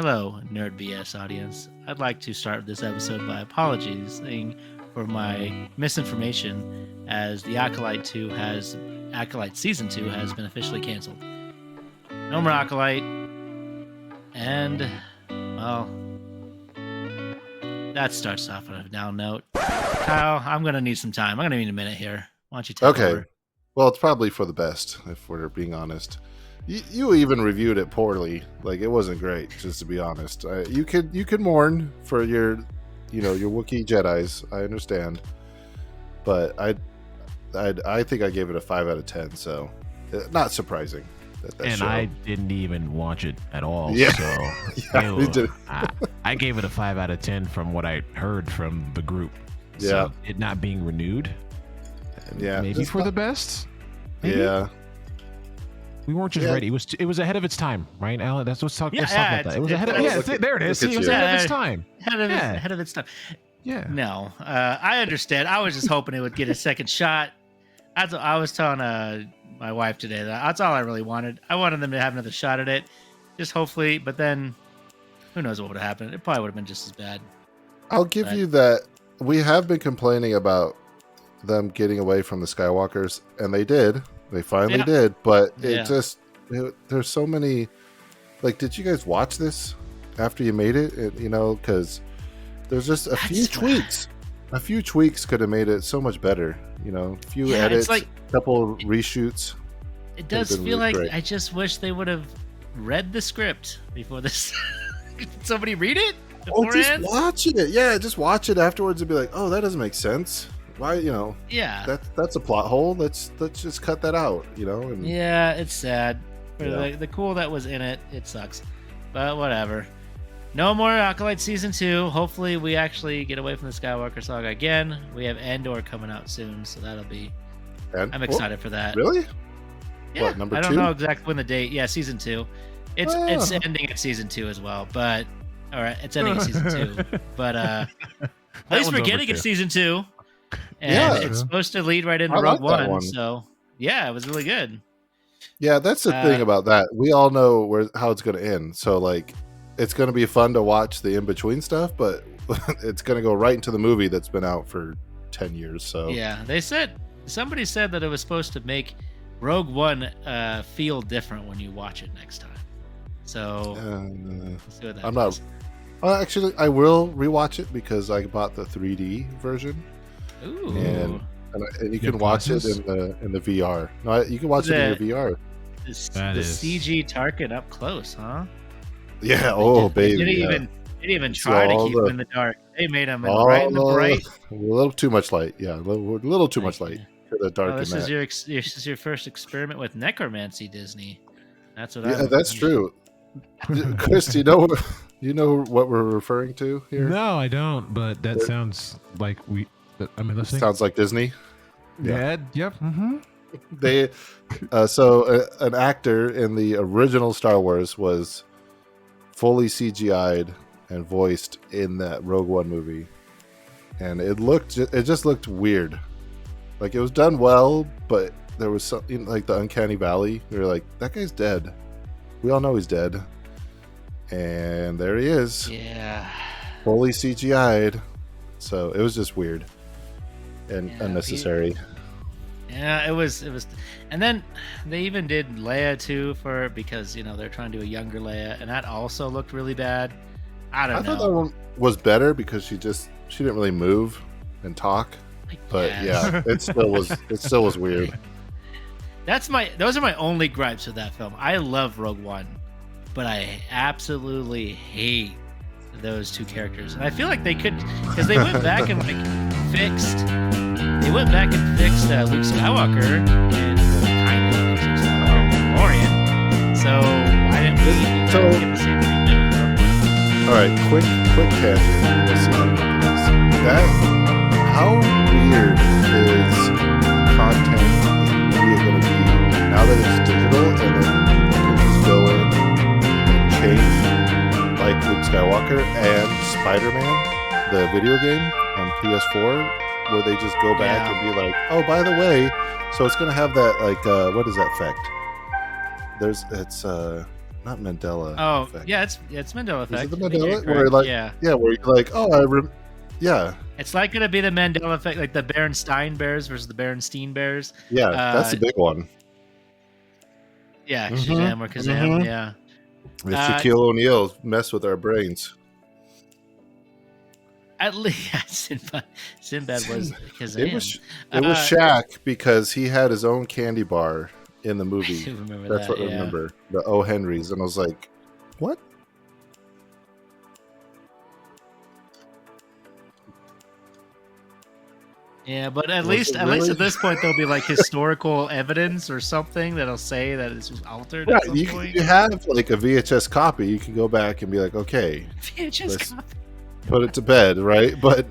Hello, Nerd BS audience. I'd like to start this episode by apologizing for my misinformation as the Acolyte Season 2 has been officially canceled. No more Acolyte, and, well, that starts off on a down note. Kyle, I'm going to need some time. I'm going to need a minute here. Why don't you take over? Well, it's probably for the best, if we're being honest. You even reviewed it poorly. Like, it wasn't great, just to be honest. You could mourn for your Wookiee Jedis. I understand, but I think I gave it a 5 out of 10. So, not surprising. And show. I didn't even watch it at all. Yeah. So I gave it a 5 out of 10 from what I heard from the group. So it not being renewed. Yeah, maybe for the best. Maybe? Yeah. We weren't just ready. It was ahead of its time, right, Alan? Let's talk about that. It was ahead of there it is. It was ahead of its time. Ahead of its time. Yeah. No, I understand. I was just hoping it would get a second shot. I was telling my wife today that's all I really wanted. I wanted them to have another shot at it, just hopefully. But then, who knows what would have happened? It probably would have been just as bad. I'll give you that. We have been complaining about them getting away from the Skywalkers, and they did. They finally did, but there's so many. Like, did you guys watch this after you made it? Because there's just a few tweaks. A few tweaks could have made it so much better. A few edits, a couple reshoots. It does feel like great. I just wish they would have read the script before this. Somebody read it beforehand? Just watch it. Yeah, just watch it afterwards and be like, oh, that doesn't make sense. Why, Yeah, that's a plot hole. Let's just cut that out, And, yeah, it's sad. For the cool that was in it, it sucks. But whatever. No more Acolyte Season 2. Hopefully we actually get away from the Skywalker saga again. We have Endor coming out soon, so that'll be... I'm excited for that. Really? Yeah, what, number 2? I don't know exactly when the date... Yeah, Season 2. It's ending at Season 2 as well, but... Alright, it's ending at Season 2. But at least we're getting a Season 2. And it's supposed to lead right into Rogue One, so yeah, it was really good. Yeah, that's the thing about that. We all know how it's going to end, so like, it's going to be fun to watch the in-between stuff, but it's going to go right into the movie that's been out for 10 years. So yeah, somebody said that it was supposed to make Rogue One feel different when you watch it next time. So let's see what that I'm not. Actually, I will rewatch it because I bought the 3D version. Ooh. And you can watch it in the VR. No, you can watch it in your VR. The CG Tarkin up close, huh? Yeah. They didn't even try to keep him in the dark. They made him right in the bright. A little too much light. Yeah, a little too much light for the dark. This is your first experiment with necromancy, Disney. That's what. Yeah, that's true. Chris, do you know what we're referring to here? No, I don't. But that sounds like listening. Sounds like Disney. Yeah. Yep. Mm-hmm. They, an actor in the original Star Wars was fully CGI'd and voiced in that Rogue One movie, and it just looked weird. Like, it was done well, but there was something like the uncanny valley. We were like, that guy's dead. We all know he's dead, and there he is. Yeah. Fully CGI'd. So it was just weird and unnecessary. Yeah, it was, and then they even did Leia too because they're trying to do a younger Leia, and that also looked really bad. I thought that one was better because she didn't really move and talk, but yeah, it still was weird. Those are my only gripes with that film. I love Rogue One, but I absolutely hate those two characters, and I feel like they could, because they went back and fixed Luke Skywalker and kind of Luke Skywalker Mandalorian. So why didn't we get the same treatment? All right, quick tangent. Let's see how we get this. How weird is content in media going to be now that it's digital, and then you can just go in and change, like Luke Skywalker and Spider-Man, the video game on PS4, where they just go back and be like, oh, by the way, so it's going to have that, like, what is that effect? not Mandela. Oh, effect. yeah, it's Mandela effect. Is it the I think you're Mandela? Where correct. yeah, where you're like, oh, yeah, It's like gonna be the Mandela effect, like the Berenstein Bears versus the Berenstein Bears. yeah, that's the big one. Yeah, Shazam or Kazam. Yeah. If Shaquille O'Neal mess with our brains. At least Sinbad was Kazam. It was Shaq because he had his own candy bar in the movie. That's what I remember. The O. Henrys, and I was like, what? Yeah, but at least at this point there'll be like historical evidence or something that'll say that this was altered. Right, you have like a VHS copy. You can go back and be like, okay, VHS copy. Put it to bed, right? But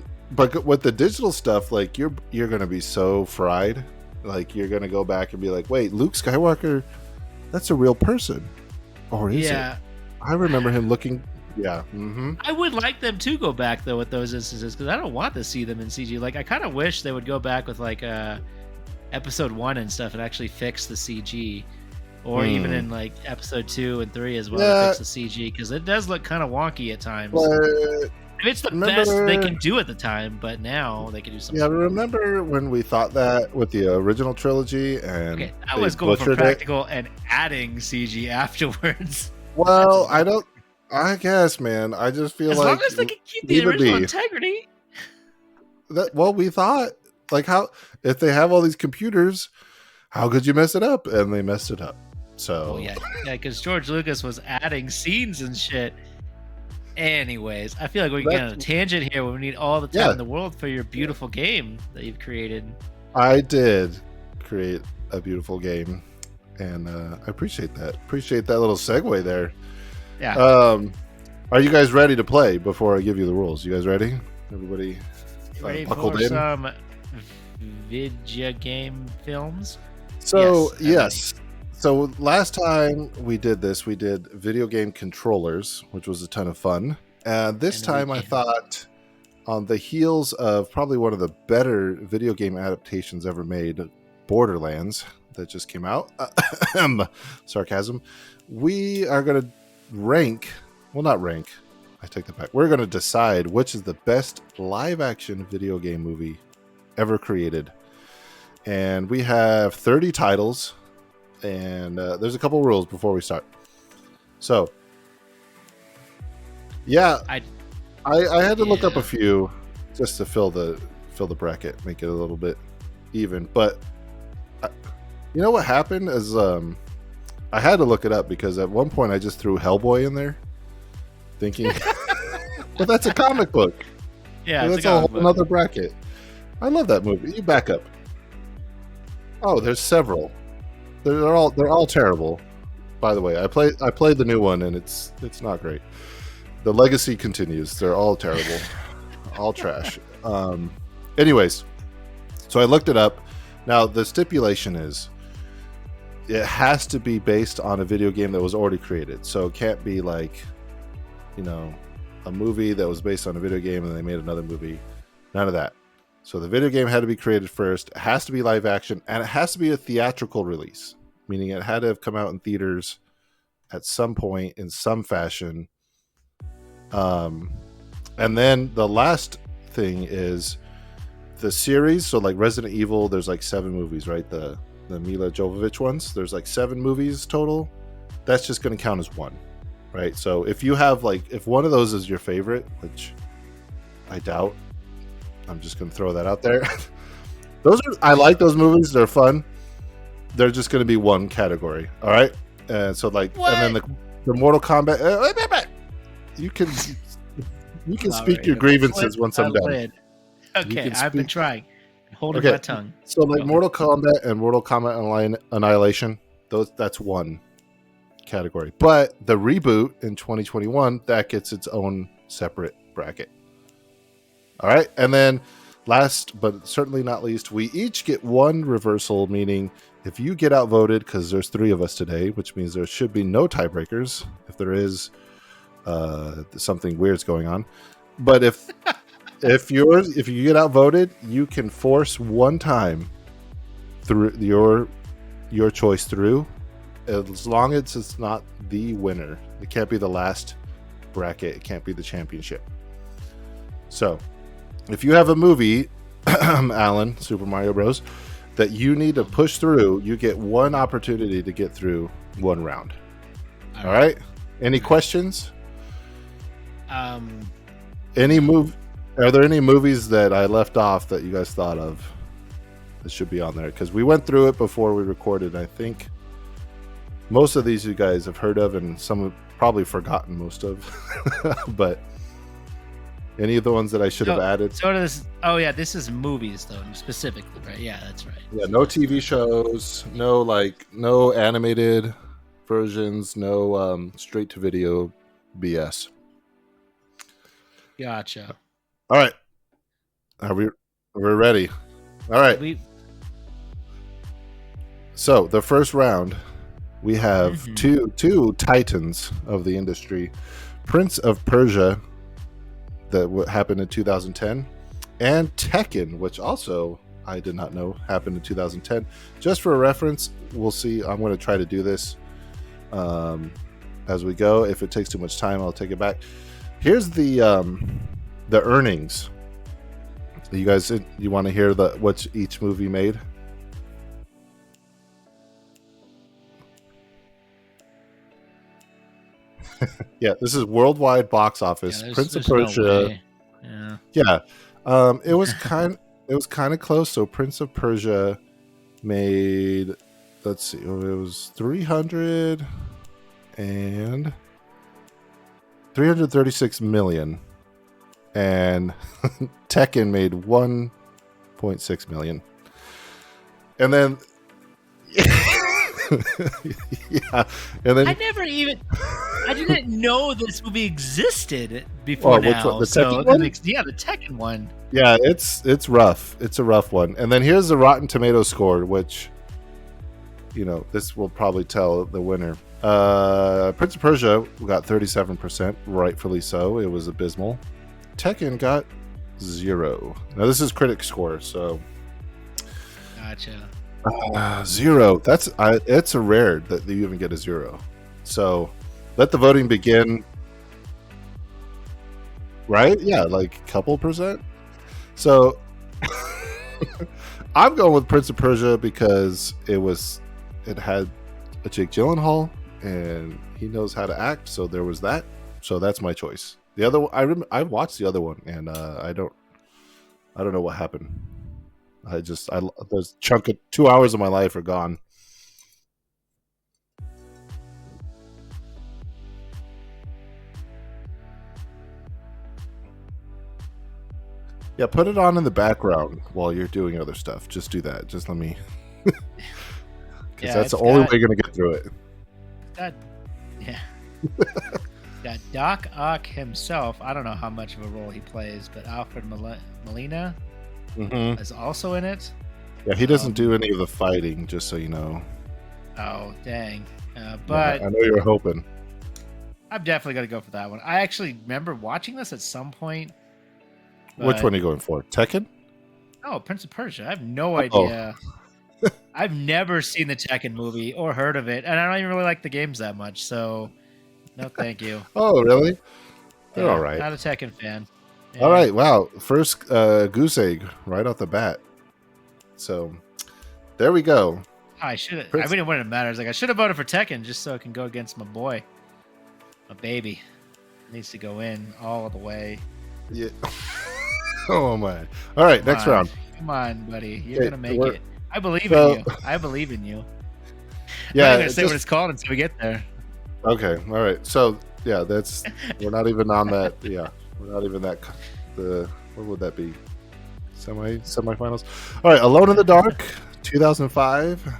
with the digital stuff, like you're gonna be so fried. Like you're gonna go back and be like, wait, Luke Skywalker, that's a real person, or is it? I remember him looking. Yeah. Mm-hmm. I would like them to go back though with those instances because I don't want to see them in CG. Like I kind of wish they would go back with like episode 1 and stuff and actually fix the CG, or even in like episode 2 and 3 as well, fix the CG because it does look kind of wonky at times. It's the best they can do at the time, but now they can do something. Yeah, remember when we thought that with the original trilogy and I was going for practical and adding CG afterwards. Well, I guess, man. I just feel as long as they can keep the original integrity. We thought, like, how if they have all these computers, how could you mess it up? And they messed it up. So yeah, because George Lucas was adding scenes and shit. Anyways, I feel like we can get on a tangent here when we need all the time in the world for your beautiful game that you've created. I did create a beautiful game, and I appreciate that. Appreciate that little segue there. Yeah. Are you guys ready to play before I give you the rules? You guys ready? Everybody ready for some video game films? So, yes. So last time we did this, we did video game controllers, which was a ton of fun. And this time I thought, on the heels of probably one of the better video game adaptations ever made, Borderlands, that just came out, sarcasm, we are going to I take that back. We're going to decide which is the best live-action video game movie ever created. And we have 30 titles. And there's a couple rules before we start. So, yeah, I had to look up a few just to fill the bracket, make it a little bit even. But you know what happened is I had to look it up because at one point I just threw Hellboy in there, thinking, but that's a comic book. Yeah, that's a whole another bracket. I love that movie. You back up. Oh, there's several. They're all terrible. By the way, I played the new one and it's not great. The legacy continues. They're all terrible, all trash. Anyways, so I looked it up. Now the stipulation is it has to be based on a video game that was already created. So it can't be like, a movie that was based on a video game and they made another movie. None of that. So the video game had to be created first. It has to be live action, and it has to be a theatrical release, meaning it had to have come out in theaters at some point in some fashion. And then the last thing is the series. So like Resident Evil, there's like 7 movies, right? The Mila Jovovich ones. There's like 7 movies total. That's just going to count as one, right? So if you have if one of those is your favorite, which I doubt, I'm just going to throw that out there. I like those movies. They're fun. They're just going to be one category. All right. And so and then the Mortal Kombat, you can speak your grievances once I'm done. Okay. I've been trying. Holding my tongue. So Mortal Kombat and Mortal Kombat Annihilation, that's one category. But the reboot in 2021, that gets its own separate bracket. All right. And then last but certainly not least, we each get one reversal, meaning if you get outvoted, because there's 3 of us today, which means there should be no tiebreakers. If there is, something weird's going on. But if you get outvoted, you can force one time through your choice through, as long as it's not the winner. It can't be the last bracket. It can't be the championship. So, if you have a movie, Alan, Super Mario Bros., that you need to push through, you get one opportunity to get through one round. All right? Any questions? Any move? Are there any movies that I left off that you guys thought of that should be on there? Because we went through it before we recorded. I think most of these you guys have heard of, and some have probably forgotten most of. But any of the ones that I should have added? So does. Oh yeah, this is movies though specifically, right? Yeah, that's right. Yeah, no TV shows, no animated versions, no straight to video BS. Gotcha. All right, we're ready. All right. So the first round, we have two titans of the industry, Prince of Persia, that happened in 2010, and Tekken, which also I did not know happened in 2010. Just for a reference, we'll see. I'm going to try to do this as we go. If it takes too much time, I'll take it back. Here's the earnings. You guys, you want to hear what each movie made? Yeah, this is worldwide box office. Yeah, Prince of Persia. No yeah, it was kind of close. So Prince of Persia made, let's see, it was 336 million, and Tekken made 1.6 million, and then yeah, and then I didn't know this movie existed before now. Which one? The so Tekken one? the Tekken one. Yeah, it's rough. It's a rough one. And then here's the Rotten Tomato score, which, this will probably tell the winner. Prince of Persia got 37%, rightfully so. It was abysmal. Tekken got 0. Now this is critic score, so Gotcha. 0. It's a rare that you even get a 0. So let the voting begin. Right? Yeah, like a couple percent. So I'm going with Prince of Persia because it had a Jake Gyllenhaal and he knows how to act. So there was that. So that's my choice. The other one, I watched the other one, and I don't know what happened. There's a chunk of 2 hours of my life are gone. Yeah, put it on in the background while you're doing other stuff. Just do that. Just let me, because that's the only way you're gonna get through it. Yeah. Got Doc Ock himself. I don't know how much of a role he plays, but Alfred Molina is also in it. Yeah, he doesn't do any of the fighting, just so you know. Oh, dang. But I know you were hoping. I'm definitely going to go for that one. I actually remember watching this at some point. Which one are you going for? Tekken? Oh, Prince of Persia. I have no idea. I've never seen the Tekken movie or heard of it, and I don't even really like the games that much, so no thank you. Oh, really? They're all right. Not a Tekken fan. Yeah. All right, wow. First goose egg right off the bat. So there we go. I should have. I mean, it wouldn't matter. I should have voted for Tekken just so I can go against my boy. My baby needs to go in all the way. Yeah. Oh, my. All right, next round. Come on, buddy. You're going to make it. I believe in you. I believe in you. Yeah, I'm not going to say what it's called until we get there. Okay, all right. So, yeah, we're not even on that. Yeah, we're not even that. What would that be? Semifinals? All right, Alone in the Dark, 2005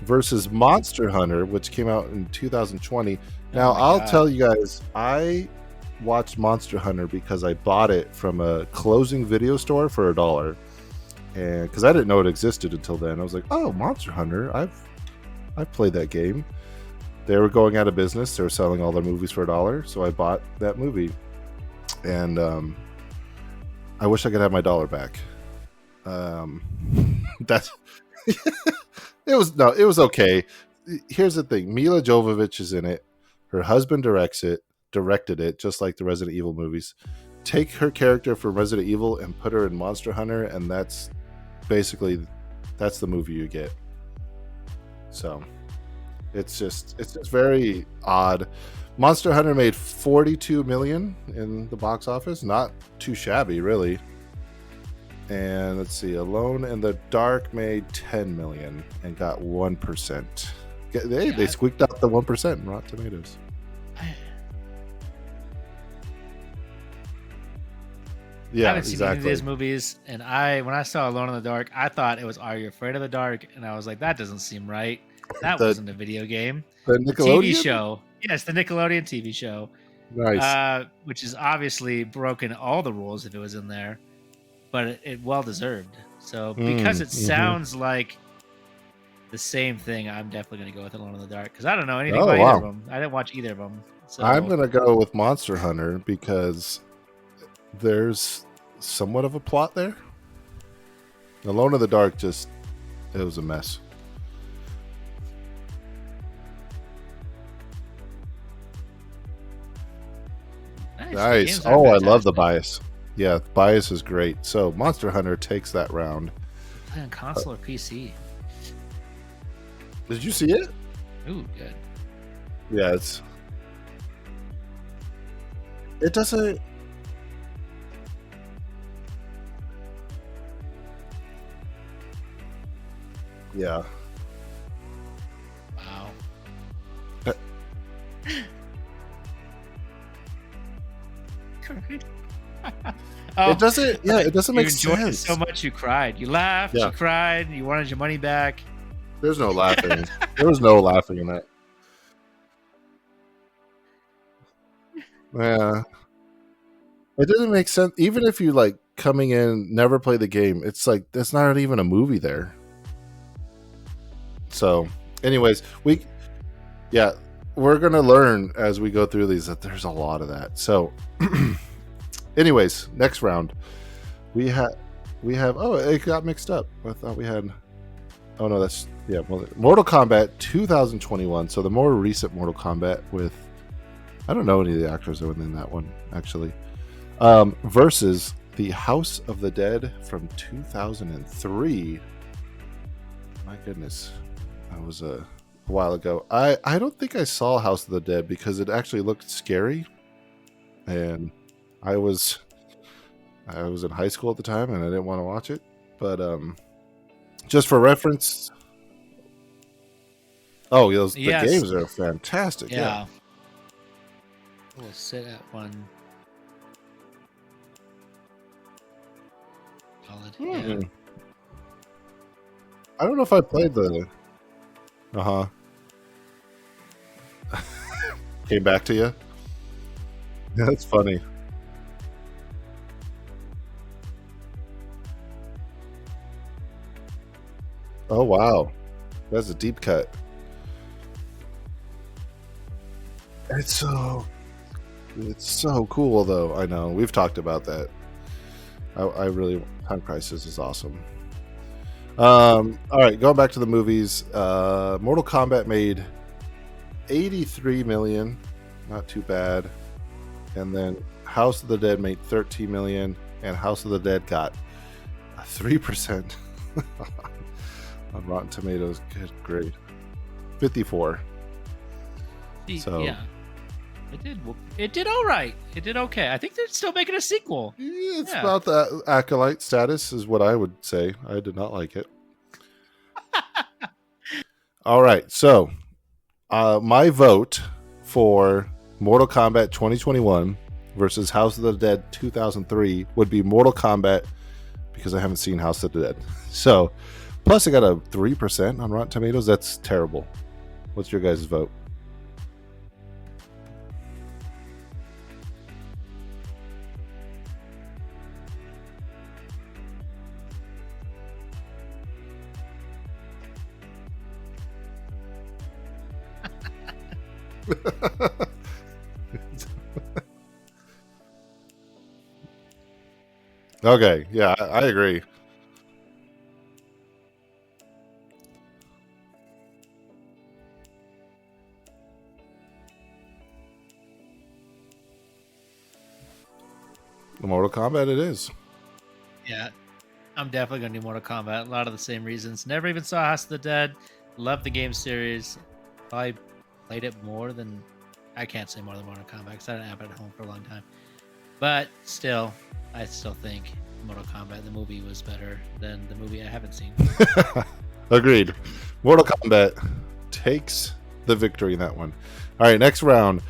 versus Monster Hunter, which came out in 2020. Now, I'll tell you guys, I watched Monster Hunter because I bought it from a closing video store for $1, and because I didn't know it existed until then. I was like, "Oh, Monster Hunter! I've played that game." They were going out of business. They were selling all their movies for $1, so I bought that movie, and I wish I could have my $1 back. That's it was okay. here's the thing: Mila Jovovich is in it. Her husband directed it, just like the Resident Evil movies. Take her character from Resident Evil and put her in Monster Hunter, and that's the movie you get. So it's just very odd. Monster Hunter made $42 million in the box office. Not too shabby, really. And let's see, Alone in the Dark made $10 million and got 1%. They squeaked out the 1% in Rotten Tomatoes. I haven't seen any of these movies, and when I saw Alone in the Dark, I thought it was Are You Afraid of the Dark? And I was like, that doesn't seem right. That wasn't a video game. The Nickelodeon? TV show. Yes, the Nickelodeon TV show. Nice. Which is obviously broken all the rules if it was in there, but it well deserved. So because it sounds like the same thing, I'm definitely going to go with Alone in the Dark because I don't know anything about either of them. I didn't watch either of them. So I'm going to go with Monster Hunter because there's somewhat of a plot there. Alone in the Dark it was a mess. Nice. Oh, I love the bias. Yeah, bias is great. So Monster Hunter takes that round. Playing console or PC? Did you see it? Ooh, good. Yeah, it doesn't. Yeah. Wow. It doesn't. Yeah, it doesn't make sense. You enjoyed it so much you cried. You laughed. Yeah. You cried. You wanted your money back. There's no laughing. There was no laughing in that. Yeah. It doesn't make sense. Even if you like coming in, never play the game, it's like there's not even a movie there. So, anyways, we're gonna learn as we go through these that there's a lot of that. So, anyways, next round, we have. Oh, it got mixed up. I thought we had. Oh no, that's Mortal Kombat 2021. So the more recent Mortal Kombat with, I don't know any of the actors that were in that one actually, versus the House of the Dead from 2003. My goodness. That was a while ago. I don't think I saw House of the Dead because it actually looked scary, and I was in high school at the time and I didn't want to watch it. But just for reference, the games are fantastic. Yeah. We'll sit at one. Solid. Yeah. I don't know if I played the. Came back to you. That's funny. Oh wow, that's a deep cut. It's so cool though. I know we've talked about that. I really, Time Crisis is awesome. All right, going back to the movies. Mortal Kombat made $83 million, not too bad. And then House of the Dead made $13 million, and House of the Dead got a 3% on Rotten Tomatoes. Good grade, 54. So yeah, it did all right. It did okay. I think they're still making a sequel. It's about the Acolyte status is what I would say. I did not like it. All right, so my vote for Mortal Kombat 2021 versus House of the Dead 2003 would be Mortal Kombat because I haven't seen House of the Dead. So, plus I got a 3% on Rotten Tomatoes. That's terrible. What's your guys' vote? Okay, yeah, I agree. Mortal Kombat it is. Yeah, I'm definitely going to do Mortal Kombat. A lot of the same reasons. Never even saw House of the Dead. Love the game series. Probably played it more than... I can't say more than Mortal Kombat because I didn't have it at home for a long time. But still, I still think Mortal Kombat, the movie, was better than the movie I haven't seen. Agreed. Mortal Kombat takes the victory in that one. All right, next round.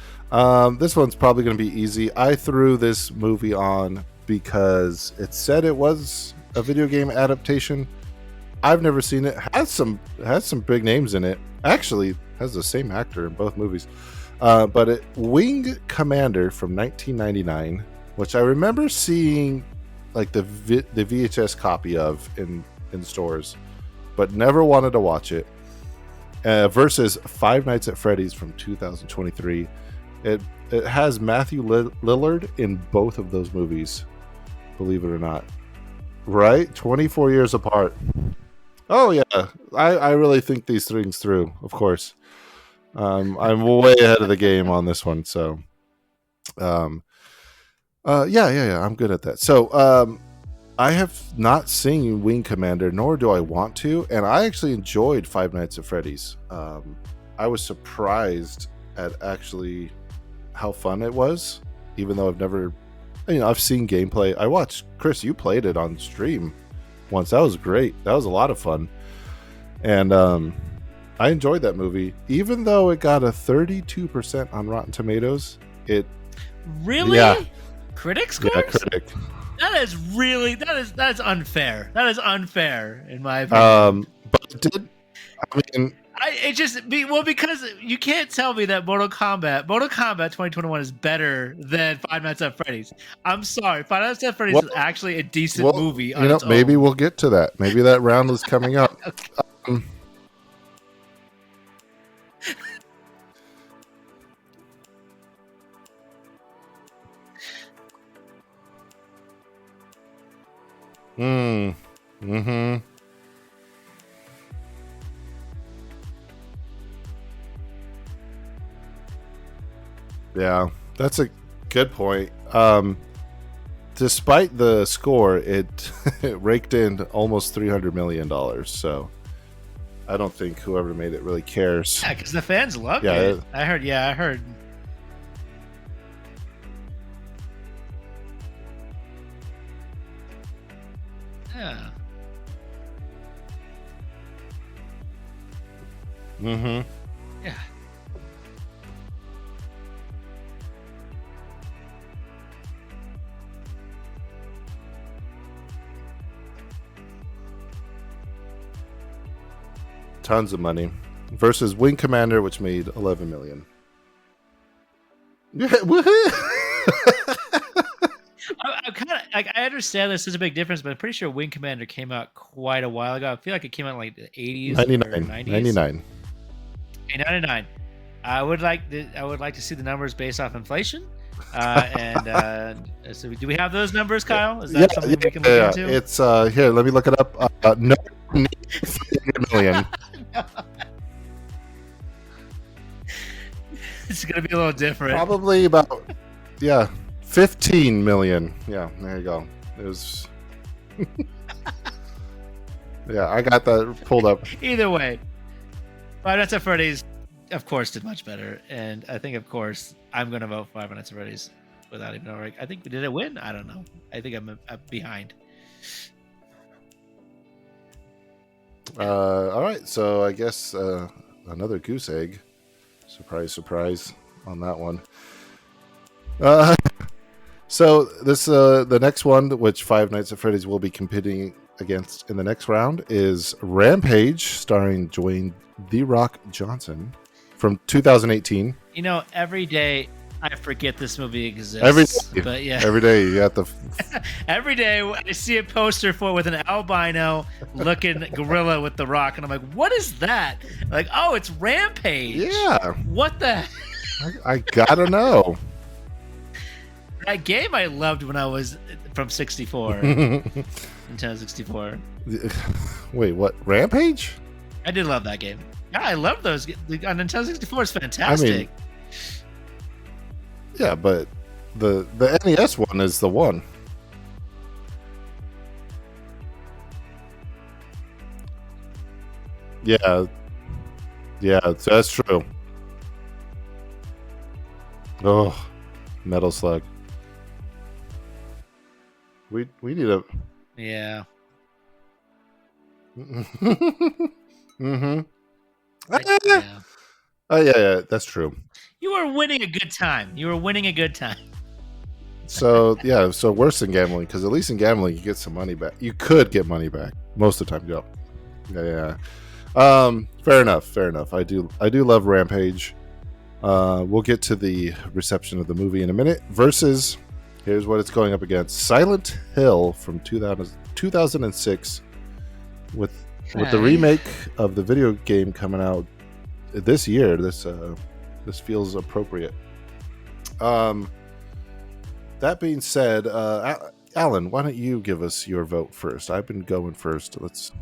This one's probably going to be easy. I threw this movie on because it said it was a video game adaptation. I've never seen it. Has some big names in it. Actually, has the same actor in both movies. But Wing Commander from 1999, which I remember seeing like the VHS copy of in stores, but never wanted to watch it. Versus Five Nights at Freddy's from 2023. It has Matthew Lillard in both of those movies, believe it or not. Right? 24 years apart. Oh yeah, I really think these things through, of course. I'm way ahead of the game on this one, so yeah, I'm good at that. So I have not seen Wing Commander, nor do I want to, and I actually enjoyed Five Nights at Freddy's. I was surprised at actually how fun it was, even though I've never, I've seen gameplay. I watched Chris, you played it on stream once. That was great. That was a lot of fun, and I enjoyed that movie, even though it got a 32% on Rotten Tomatoes. Really? Yeah. Critic scores? Yeah, critic. That is unfair. That is unfair in my opinion. But because you can't tell me that Mortal Kombat 2021 is better than Five Nights at Freddy's. I'm sorry, Five Nights at Freddy's is actually a decent movie. Maybe we'll get to that. Maybe that round is coming up. Okay. Mm-hmm. Yeah, that's a good point. Despite the score, it raked in almost $300 million. So I don't think whoever made it really cares. Yeah, because the fans loved it. I heard. Yeah. Mm-hmm. Yeah. Tons of money versus Wing Commander, which made 11 million. Yeah, I'm kind of like, I understand this is a big difference, but I'm pretty sure Wing Commander came out quite a while ago. I feel like it came out in like the 80s, 99. 99. I would like to see the numbers based off inflation. So do we have those numbers, Kyle? Is that something we can look into? It's here. Let me look it up. No, 300 million. It's gonna be a little different. Probably about 15 million. Yeah, there you go. It was. Yeah, I got that pulled up. Either way, Five Nights at Freddy's, of course, did much better, and I think, of course, I'm gonna vote Five Nights at Freddy's without even knowing. I think did it win? I don't know. I think I'm behind. All right, so I guess another goose egg. Surprise, surprise on that one. So this the next one, which Five Nights at Freddy's will be competing against in the next round, is Rampage, starring Dwayne "The Rock" Johnson, from 2018. Every day I forget this movie exists. Every day you have to. Every day I see a poster for it with an albino looking gorilla with The Rock, and I'm like, what is that? Like, oh, it's Rampage. Yeah. What the? I gotta know. That game I loved when I was from 64. Nintendo 64. Wait, what? Rampage? I did love that game. Yeah, I love those. On Nintendo 64 is fantastic. Yeah, but the NES one is the one. Yeah, that's true. Oh, Metal Slug. We need a. Yeah. Mm-hmm. Yeah. Oh yeah, that's true. You were winning a good time. So yeah, so worse than gambling, because at least in gambling you get some money back. You could get money back. Most of the time, yeah. Fair enough. I do love Rampage. We'll get to the reception of the movie in a minute. Versus, here's what it's going up against: Silent Hill from 2006, with the remake of the video game coming out this year. This feels appropriate. That being said, Alan, why don't you give us your vote first? I've been going first. Let's.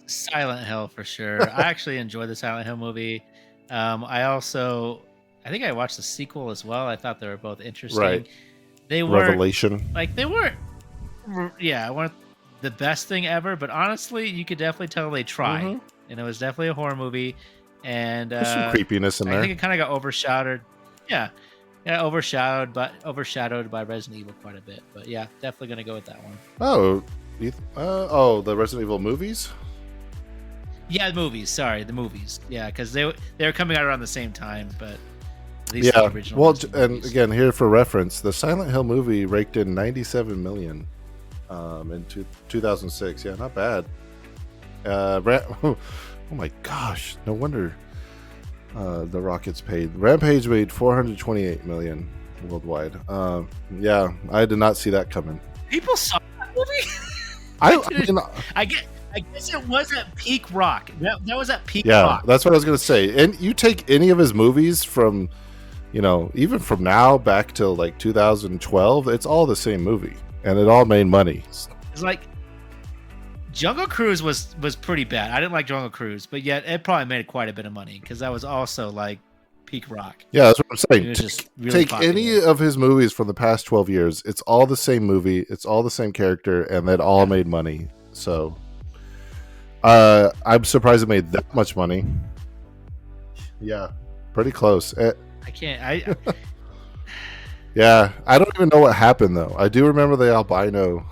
Silent Hill for sure. I actually enjoyed the Silent Hill movie. I think I watched the sequel as well. I thought they were both interesting. Right. They weren't Revelation. weren't the best thing ever, but honestly, you could definitely tell they tried, and it was definitely a horror movie. And there's some creepiness in there. I think it kind of got overshadowed. Yeah, overshadowed by Resident Evil quite a bit. But yeah, definitely gonna go with that one. The Resident Evil movies. Yeah, the movies. Yeah, because they were coming out around the same time, but at least the original. Well, and again, here for reference, the Silent Hill movie raked in $97 million in 2006. Yeah, not bad. Oh my gosh, no wonder the Rockets paid. Rampage made $428 million worldwide. Yeah, I did not see that coming. People saw that movie. I guess it was at peak rock. That was at peak rock. Yeah, that's what I was going to say. And you take any of his movies from, even from now back till like 2012, it's all the same movie. And it all made money. It's like Jungle Cruise was pretty bad. I didn't like Jungle Cruise, but yet it probably made quite a bit of money because that was also like peak rock. Yeah, that's what I'm saying. Really take any of his movies from the past 12 years. It's all the same movie. It's all the same character, and it all made money. So I'm surprised it made that much money. Yeah, pretty close. Yeah, I don't even know what happened though. I do remember the albino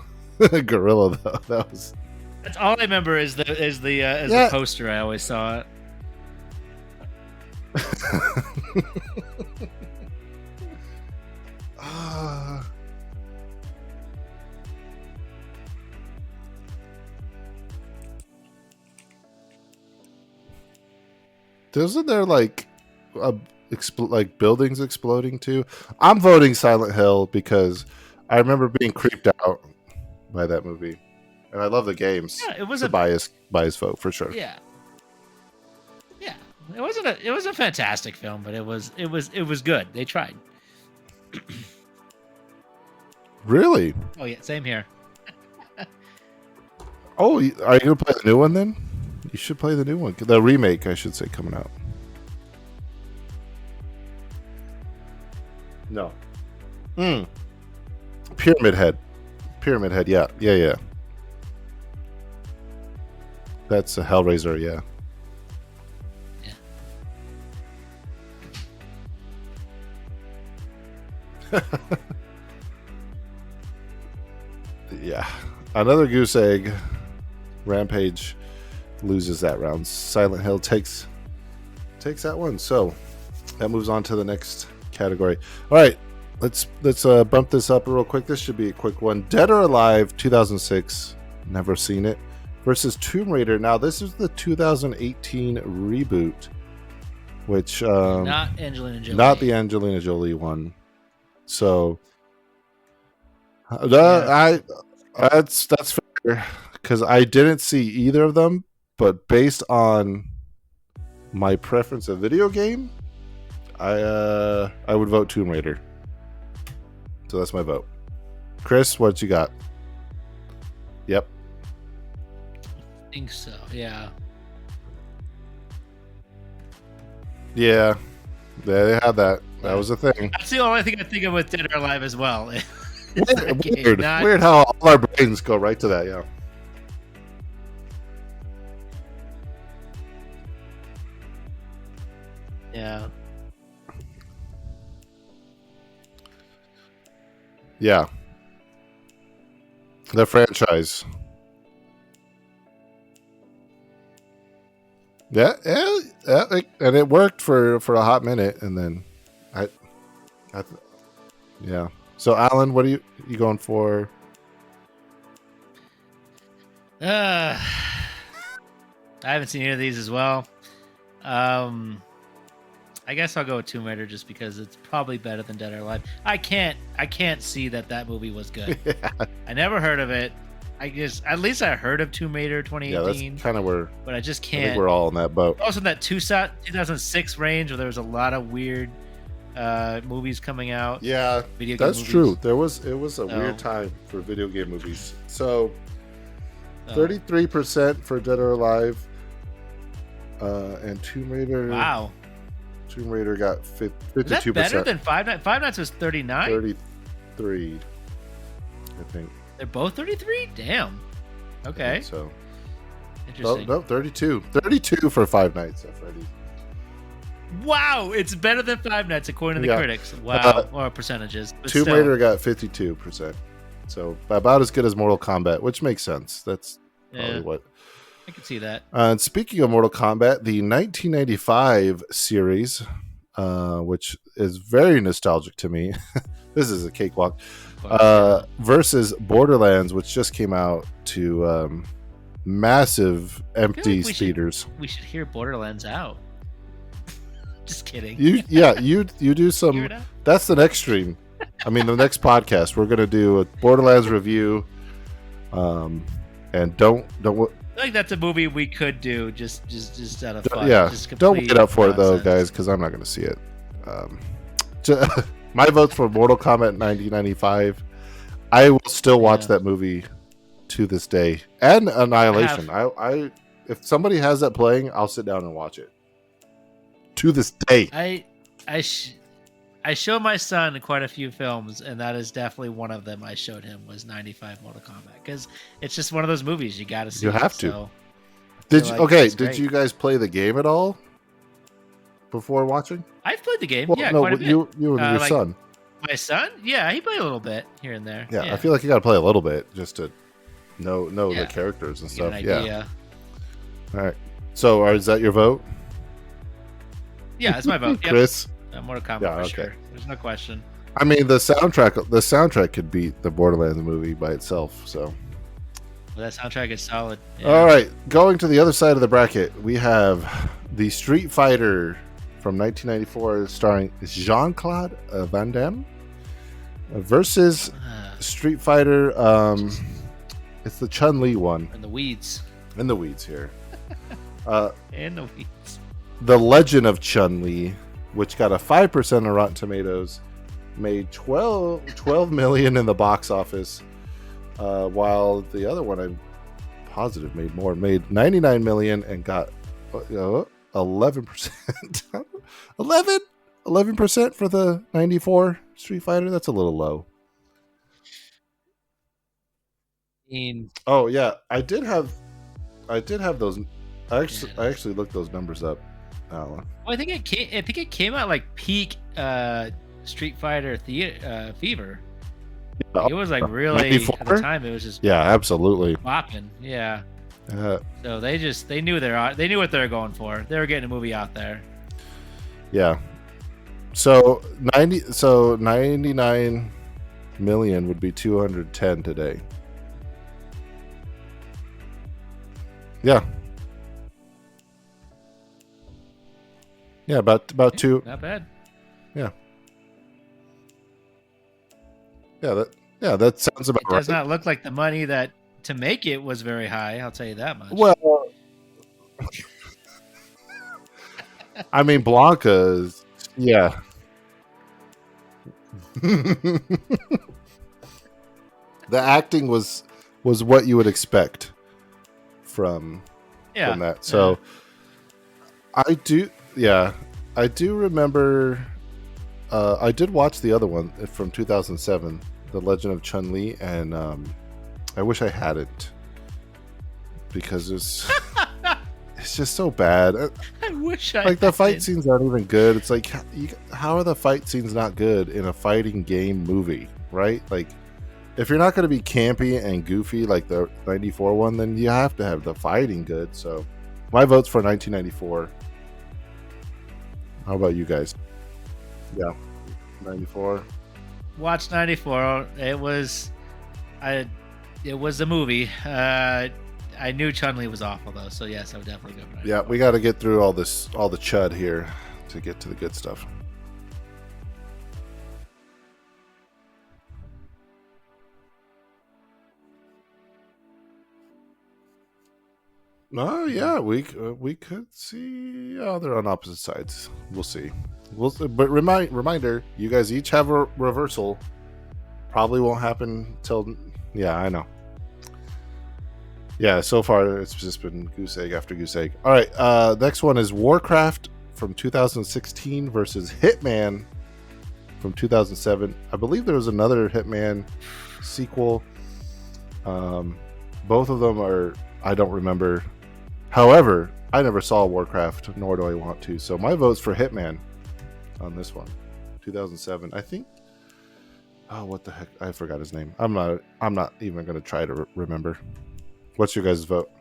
gorilla though. That's all I remember is the poster. I always saw it. Isn't there like buildings exploding too? I'm voting Silent Hill because I remember being creeped out by that movie, and I love the games. Yeah, it was a biased vote for sure. Yeah. It was a fantastic film, but it was good. They tried. Really? Oh yeah, same here. Oh, are you gonna play the new one then? You should play the new one, the remake, I should say, coming out. No. Pyramid Head. Yeah. That's a Hellraiser, yeah. Yeah. Another goose egg. Rampage loses that round. Silent Hill takes that one. So that moves on to the next category. All right, let's bump this up real quick. This should be a quick one. Dead or Alive 2006, never seen it, versus Tomb Raider. Now this is the 2018 reboot, which not Angelina Jolie, not the Angelina Jolie one. So that's fair, because I didn't see either of them, but based on my preference of video game, I would vote Tomb Raider. So that's my vote. Chris, what you got? Yep. I think so. Yeah. Yeah. They had that. That was a thing. That's the only thing I think of with Dead or Alive as well. Weird how all our brains go right to that. Yeah. Yeah. Yeah. The franchise. Yeah, and it worked for a hot minute, and then yeah. So, Alan, what are you going for? I haven't seen any of these as well. I guess I'll go with Tomb Raider just because it's probably better than Dead or Alive. I can't see that movie was good. Yeah. I never heard of it. At least I heard of Tomb Raider 2018. Yeah, that's kind of where. But I just can't. I think we're all in that boat. Also, in that 2006 range where there was a lot of weird movies coming out. Yeah, video game that's movies. True. It was a weird time for video game movies. So, 33% for Dead or Alive, and Tomb Raider. Wow. Tomb Raider got 52%. Is that better than Five Nights? Five Nights was 39. 33, I think. They're both 33. Damn. Okay. So. Interesting. No, 32. 32 for Five Nights at Freddy's. Wow, it's better than Five Nights according to the critics. Wow, or percentages. Tomb Raider got 52%. So about as good as Mortal Kombat, which makes sense. That's probably what. I can see that. And speaking of Mortal Kombat, the 1995 series, which is very nostalgic to me. This is a cakewalk. Versus Borderlands, which just came out to massive empty theaters. We should hear Borderlands out. Just kidding. You do some. That's the next stream. I mean, the next podcast we're gonna do a Borderlands review. And don't. I think that's a movie we could do just out of fun. Yeah, don't wait up for it though, guys, because I'm not going to see it. My vote's for Mortal Kombat 1995. I will still watch that movie to this day, and Annihilation. I if somebody has that playing, I'll sit down and watch it to this day. I show my son quite a few films, and that is definitely one of them. I showed him was 95 Mortal Kombat because it's just one of those movies you got to see. You have to. So did you guys play the game at all before watching? I've played the game. Well, yeah, no, quite a bit. You and your son. My son? Yeah, he played a little bit here and there. Yeah, I feel like you got to play a little bit just to know the characters and stuff. Yeah. All right. So, is that your vote? Yeah, that's my vote. Chris. Mortal Kombat for sure. There's no question. I mean, the soundtrack could beat the Borderlands movie by itself. So, well, that soundtrack is solid. Yeah. All right, going to the other side of the bracket, we have the Street Fighter from 1994, starring Jean-Claude Van Damme, versus Street Fighter. It's the Chun-Li one. In the weeds here. In the weeds. The Legend of Chun-Li, which got a 5% on Rotten Tomatoes, made 12 million in the box office, while the other one, I'm positive, made more, made 99 million and got 11%. 11% for the 94 Street Fighter. That's a little low. Oh yeah, I did have those. I actually looked those numbers up. Well, I think it came out like peak Street Fighter fever. It was like really 94? At the time. It was just absolutely popping. Yeah. So they knew what they were going for. They were getting a movie out there. Yeah. So 99 million would be 210 today. Yeah. Yeah, about two. Not bad. Yeah. That sounds about right. It does not look like the money that to make it was very high. I'll tell you that much. Well, I mean, Blanca's, yeah. The acting was what you would expect from that. So I do remember. I did watch the other one from 2007, The Legend of Chun-Li, and I wish I hadn't, because It's just so bad. I wish I like the fight had. scenes aren't even good. It's like, how are the fight scenes not good in a fighting game movie, right? Like, if you're not going to be campy and goofy like the 94 one, then you have to have the fighting good. So my vote's for 1994. How about you guys? Yeah, 94. Watch 94. It was a movie. I knew Chun-Li was awful though, so yes, I would definitely go for 94. Yeah, we got to get through all the chud here to get to the good stuff. Oh yeah, we could see. Oh, they're on opposite sides. We'll see. But reminder, you guys each have a reversal. Probably won't happen till. Yeah, I know. Yeah, so far it's just been goose egg after goose egg. All right, next one is Warcraft from 2016 versus Hitman from 2007. I believe there was another Hitman sequel. Both of them are, I don't remember. However, I never saw Warcraft, nor do I want to. So my vote's for Hitman on this one. 2007, I think. Oh, what the heck? I forgot his name. I'm not even going to try to remember. What's your guys' vote?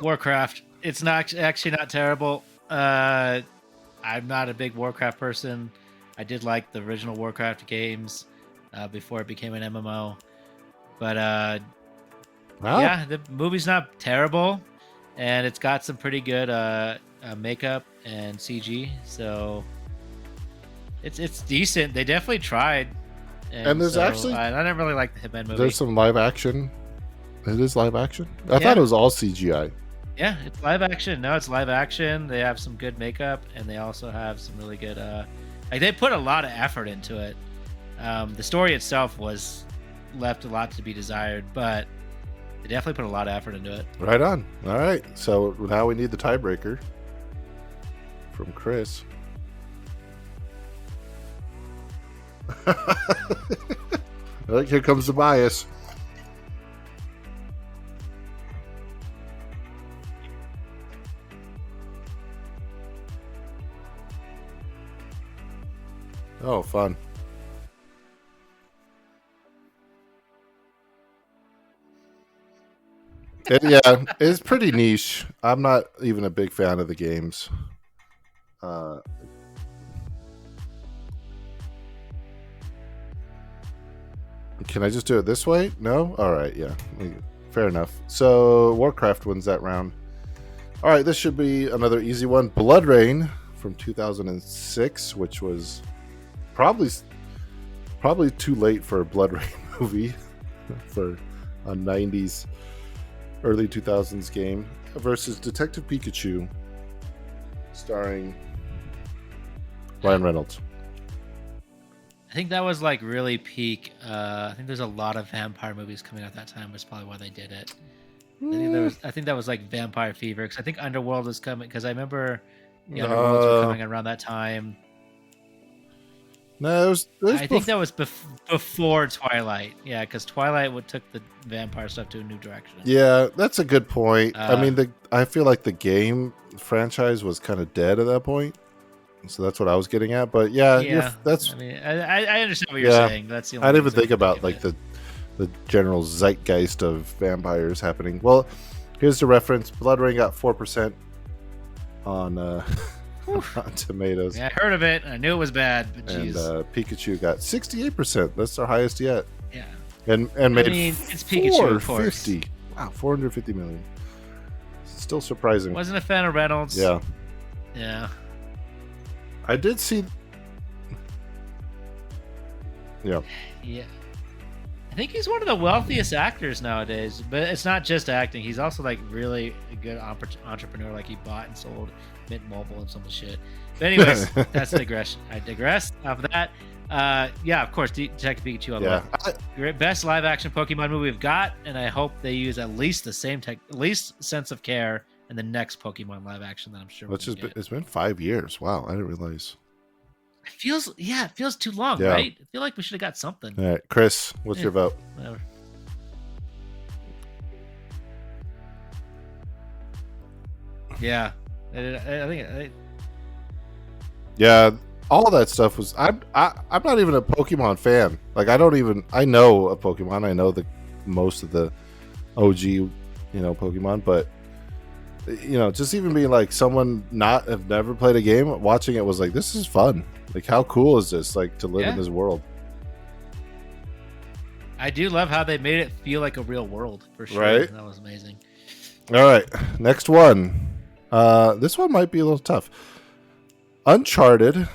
Warcraft. It's not actually not terrible. I'm not a big Warcraft person. I did like the original Warcraft games before it became an MMO. But yeah, the movie's not terrible, and it's got some pretty good makeup and CG. So it's decent. They definitely tried. And there's actually I didn't really like the Hitman movie. There's some live action. It is live action. I thought it was all CGI. Yeah, it's live action. No, it's live action. They have some good makeup, and they also have some really good. Like they put a lot of effort into it. The story itself was left a lot to be desired, but they definitely put a lot of effort into it. Right on. All right. So now we need the tiebreaker from Chris. Like, here comes the bias. Oh, fun. Yeah, it's pretty niche. I'm not even a big fan of the games. Can I just do it this way? No? All right, yeah. Fair enough. So Warcraft wins that round. All right, this should be another easy one. Blood Rain from 2006, which was probably too late for a Blood Rain movie for a 90s, early 2000s game, versus Detective Pikachu, starring Ryan Reynolds. I think that was like really peak. I think there's a lot of vampire movies coming out that time. Was probably why they did it. I think that was like Vampire Fever, because I think Underworld was coming. Because I remember the Underworlds were coming around that time. No, I think that was before Twilight. Yeah, because Twilight took the vampire stuff to a new direction. Yeah, that's a good point. I mean, I feel like the game franchise was kind of dead at that point. So that's what I was getting at. But yeah, that's. I mean, I understand what you're saying. That's the only I didn't even think about like the general zeitgeist of vampires happening. Well, here's the reference. Blood Rain got 4% on Rotten Tomatoes. Yeah, I heard of it. I knew it was bad, but geez. And Pikachu got 68%. That's their highest yet. Yeah. And made it's Pikachu, of course. Wow, 450 million. Still surprising. Wasn't a fan of Reynolds. Yeah. Yeah. I did see. Yeah. Yeah. I think he's one of the wealthiest actors nowadays, but it's not just acting. He's also like really a good entrepreneur. Like he bought and sold Mint Mobile and some shit. But anyways, that's a digression. I digress off of that. Yeah, of course, Detective Pikachu. I love best live action Pokemon movie we've got, and I hope they use at least the same at least sense of care in the next Pokemon live action that I'm sure. It's been 5 years. Wow, I didn't realize. It feels too long, right? I feel like we should have got something. All right, Chris, what's your vote? Whatever. Yeah, I think. Yeah, all that stuff was. I'm not even a Pokemon fan. Like I know a Pokemon. I know most of the OG, Pokemon, but just even being like someone have never played a game, watching it was like, this is fun. Like, how cool is this? Like to live in this world. I do love how they made it feel like a real world for sure. Right? That was amazing. All right, next one. This one might be a little tough. Uncharted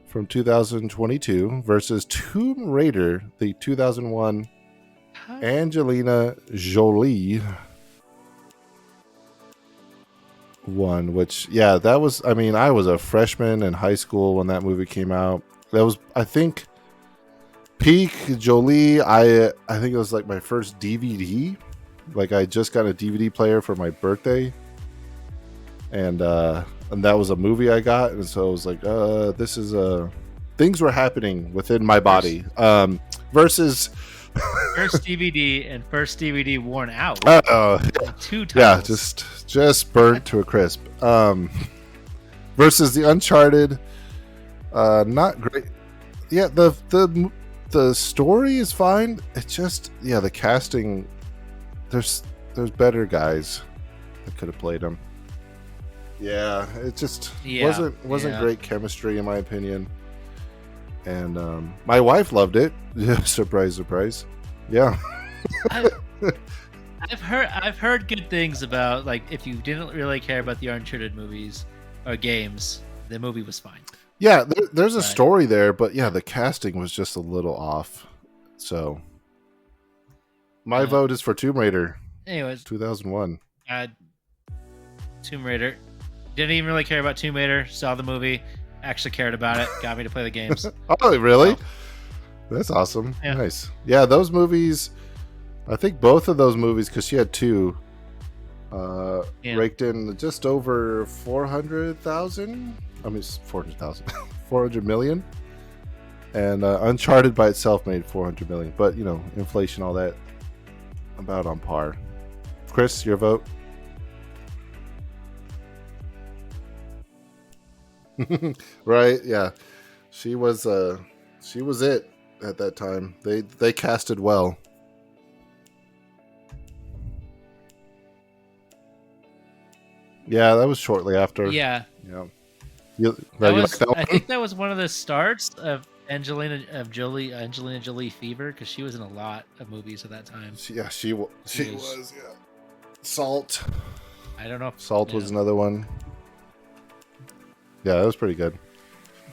from 2022 versus Tomb Raider, the 2001 Angelina Jolie one, which, that was, I was a freshman in high school when that movie came out. That was, I think, peak Jolie. I think it was like my first DVD. Like I just got a DVD player for my birthday. And that was a movie I got. And so I was like, this is things were happening within my body. Versus first DVD and first DVD worn out. Two titles. Yeah, just burnt to a crisp. Versus the Uncharted, not great. Yeah, the story is fine. It's just the casting. There's better guys that could have played them. Yeah, it just wasn't great chemistry in my opinion. And my wife loved it. Surprise, surprise. Yeah. I've heard good things about, like, if you didn't really care about the Uncharted movies or games, the movie was fine. Yeah, there's a story there, but the casting was just a little off. So my vote is for Tomb Raider. Anyways, 2001. Tomb Raider. Didn't even really care about Tomb Raider. Saw the movie. Actually cared about it. Got me to play the games. Oh, really? That's awesome. Yeah. Nice. Yeah, those movies. I think both of those movies, because she had two, raked in just over 400,000. I mean, 400,000, 400 million. And Uncharted by itself made 400 million. But inflation, all that, about on par. Chris, your vote? Right, yeah. She was it at that time. They casted well. Yeah, that was shortly after. Yeah. Yeah. I think that was one of the starts of Angelina Jolie fever, because she was in a lot of movies at that time. She was. Yeah. Salt. I don't know if Salt was another one. Yeah, that was pretty good.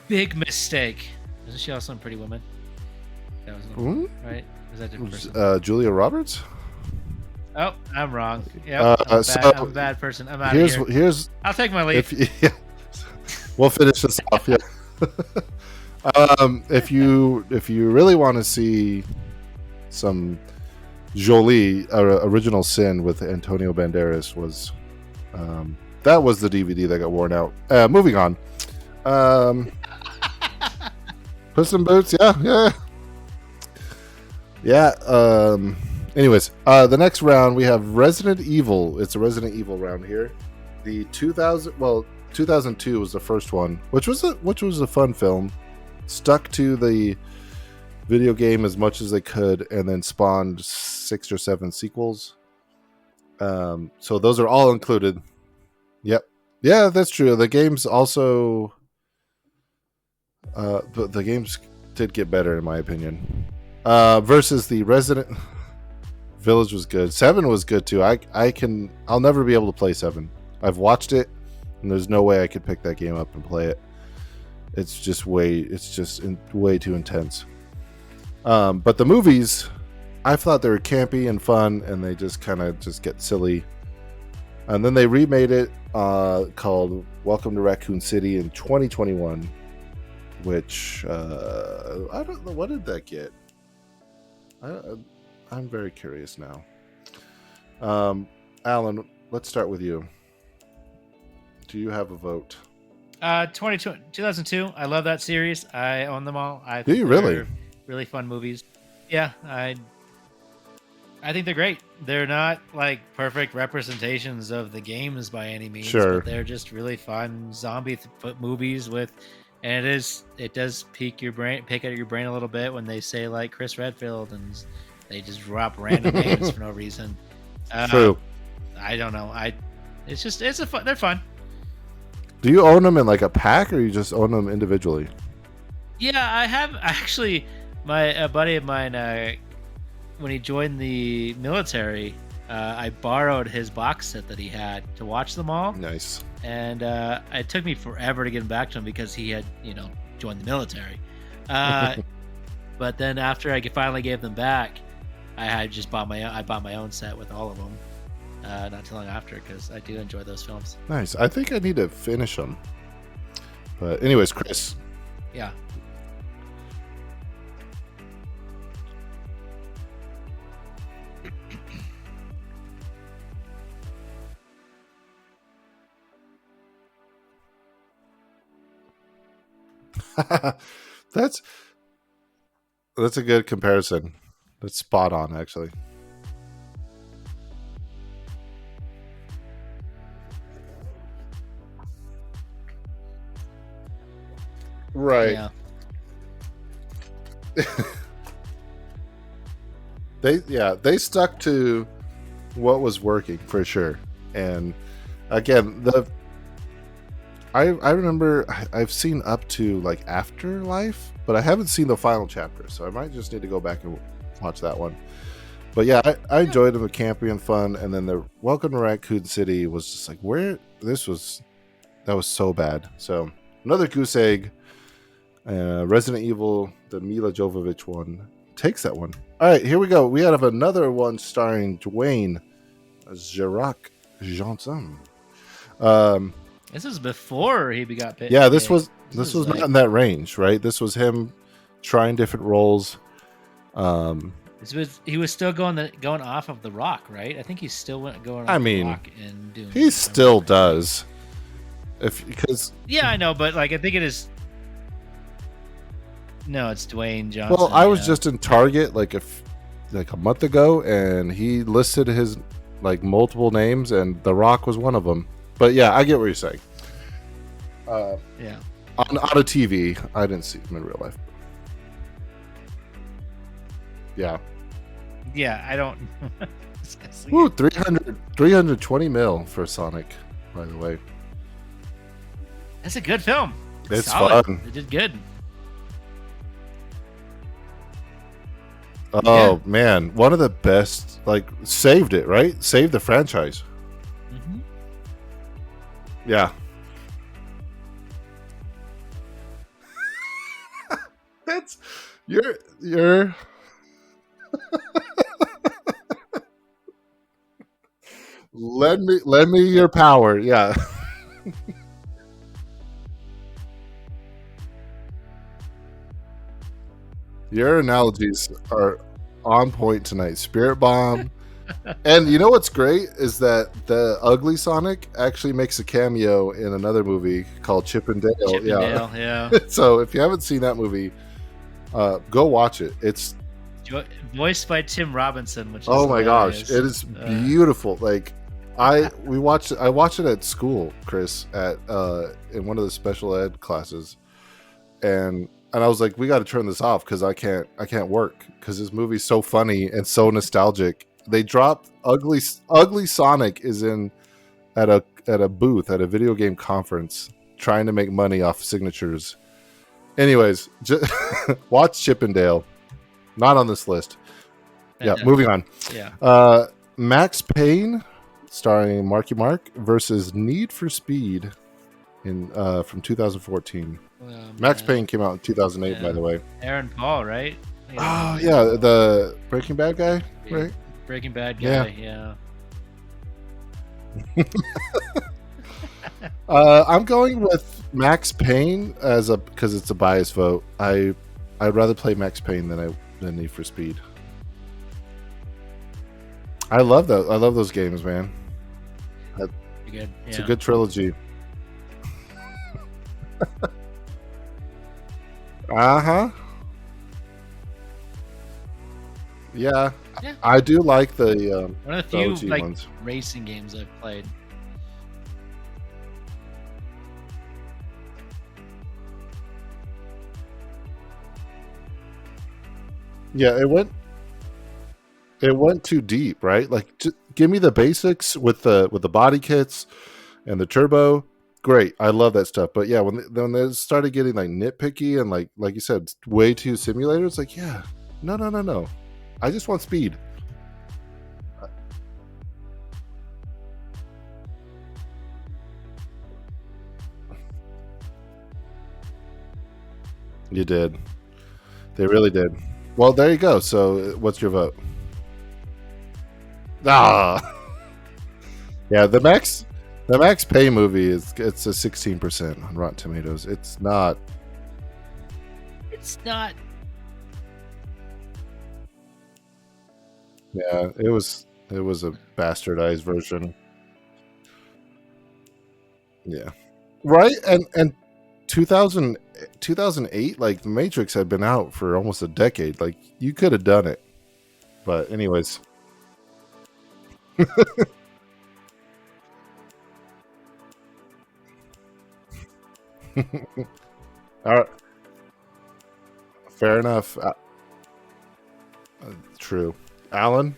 Big mistake. Isn't she also in Pretty Woman? That was right? Was that different person? Julia Roberts? Oh, I'm wrong. Yeah, I'm a bad person. I'm out of here. I'll take my leave. We'll finish this off. Yeah. If you really want to see some Jolie, Original Sin with Antonio Banderas was. That was the DVD that got worn out. Moving on. Puss in Boots, yeah. Anyways, the next round we have Resident Evil. It's a Resident Evil round here. The 2002 was the first one, which was a fun film. Stuck to the video game as much as they could, and then spawned 6 or 7 sequels. So those are all included. Yep. Yeah, that's true. The games also, the games did get better in my opinion. Versus the Resident Village was good. 7 was good too. I'll never be able to play 7. I've watched it, and there's no way I could pick that game up and play it. It's just way too intense. But the movies, I thought they were campy and fun, and they just kind of get silly. And then they remade it called Welcome to Raccoon City in 2021, which I don't know, what did that get? I'm very curious now. Alan, let's start with you. Do you have a vote? 2002. I love that series. I own them all. Do you really? Really fun movies. Yeah, I think they're great. They're not like perfect representations of the games by any means, Sure. but they're just really fun zombie movies with, and it does pick at your brain a little bit when they say like Chris Redfield and they just drop random names for no reason. True. I don't know. They're fun. Do you own them in like a pack, or you just own them individually? Yeah, I have actually. A buddy of mine, when he joined the military, I borrowed his box set that he had to watch them all. Nice. And it took me forever to get him back to him because he had, joined the military. But then after I finally gave them back, I bought my own set with all of them. Not too long after, because I do enjoy those films. Nice. I think I need to finish them. But anyways, Chris. Yeah. That's a good comparison. That's spot on, actually. Right. Yeah. They stuck to what was working for sure. And again, I remember I've seen up to like Afterlife, but I haven't seen the final chapter, so I might just need to go back and watch that one. But yeah, I enjoyed them, campy and fun. And then the Welcome to Raccoon City was just like, that was so bad. So another goose egg. Resident Evil, the Mila Jovovich one, takes that one. All right, here we go. We have another one starring Dwayne Jirac Johnson. This is before he got bit. Yeah, this was like, not in that range, right? This was him trying different roles. He was still going off of The Rock, right? I think he still went going off The Rock and doing. He still does. Yeah, I know, but like I think it is. No, it's Dwayne Johnson. Well, I was just in Target like a month ago, and he listed his like multiple names, and The Rock was one of them. But yeah, I get what you're saying. Yeah. On a TV, I didn't see him in real life. Yeah. Yeah, I don't. Woo, 320 mil for Sonic, by the way. That's a good film. It's solid. Fun. They did good. Oh man, one of the best. Like saved it, right? Saved the franchise. Mm-hmm. Yeah. That's you're. Lend me your power. Yeah. Your analogies are on point tonight. Spirit Bomb. And you know what's great is that the ugly Sonic actually makes a cameo in another movie called Chip and Dale. Yeah. So if you haven't seen that movie, go watch it. It's voiced by Tim Robinson, which is oh my hilarious. gosh, it is beautiful. Like I watched it at school, Chris, at in one of the special ed classes, and I was like, we got to turn this off because I can't work because this movie's so funny and so nostalgic. They dropped ugly Sonic is in at a booth at a video game conference trying to make money off signatures. Anyways, watch Chip and Dale. Not on this list. Yeah, moving on. Yeah. Max Payne, starring Marky Mark, versus Need for Speed in from 2014. Max Payne came out in 2008, by the way. Aaron Paul, right? Oh yeah, the Breaking Bad guy, right? Breaking Bad guy, yeah. I'm going with Max Payne because it's a biased vote. I'd rather play Max Payne than Need for Speed. I love that. I love those games, man. Good. Yeah. It's a good trilogy. Yeah, I do like the one of the few like ones. racing games I've played. Yeah, it went too deep, right? Like, give me the basics with the body kits and the turbo. Great, I love that stuff. But yeah, when they started getting like nitpicky and like you said, way too simulator, it's like, yeah, no. I just want speed. You did. They really did. Well, there you go. So, what's your vote? Yeah, the Max Payne movie it's a 16% on Rotten Tomatoes. It's not. Yeah, it was a bastardized version. Yeah, right. And 2008, like The Matrix had been out for almost a decade. Like you could have done it, but anyways. All right, fair enough. True, Alan.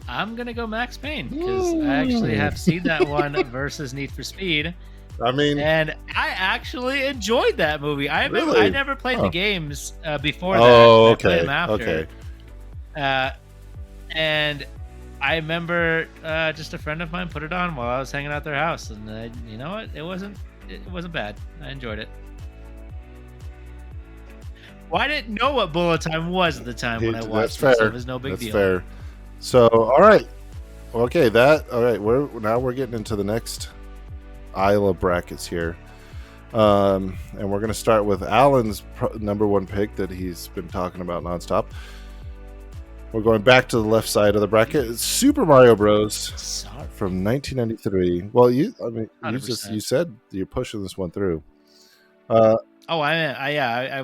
I'm gonna go Max Payne because I actually have seen that one versus Need for Speed. I mean, and I actually enjoyed that movie. I never played the games before that. Oh, I okay. played them after. Okay. And I remember just a friend of mine put it on while I was hanging out their house, and you know what? It wasn't bad. I enjoyed it. Well, I didn't know what bullet time was at the time when I watched it, so it was no big deal. That's fair. So, all right. Okay, all right. We're getting into the next aisle of brackets here. And we're going to start with Alan's number one pick that he's been talking about nonstop. We're going back to the left side of the bracket. It's Super Mario Bros. From 1993. Well, you said you're pushing this one through. I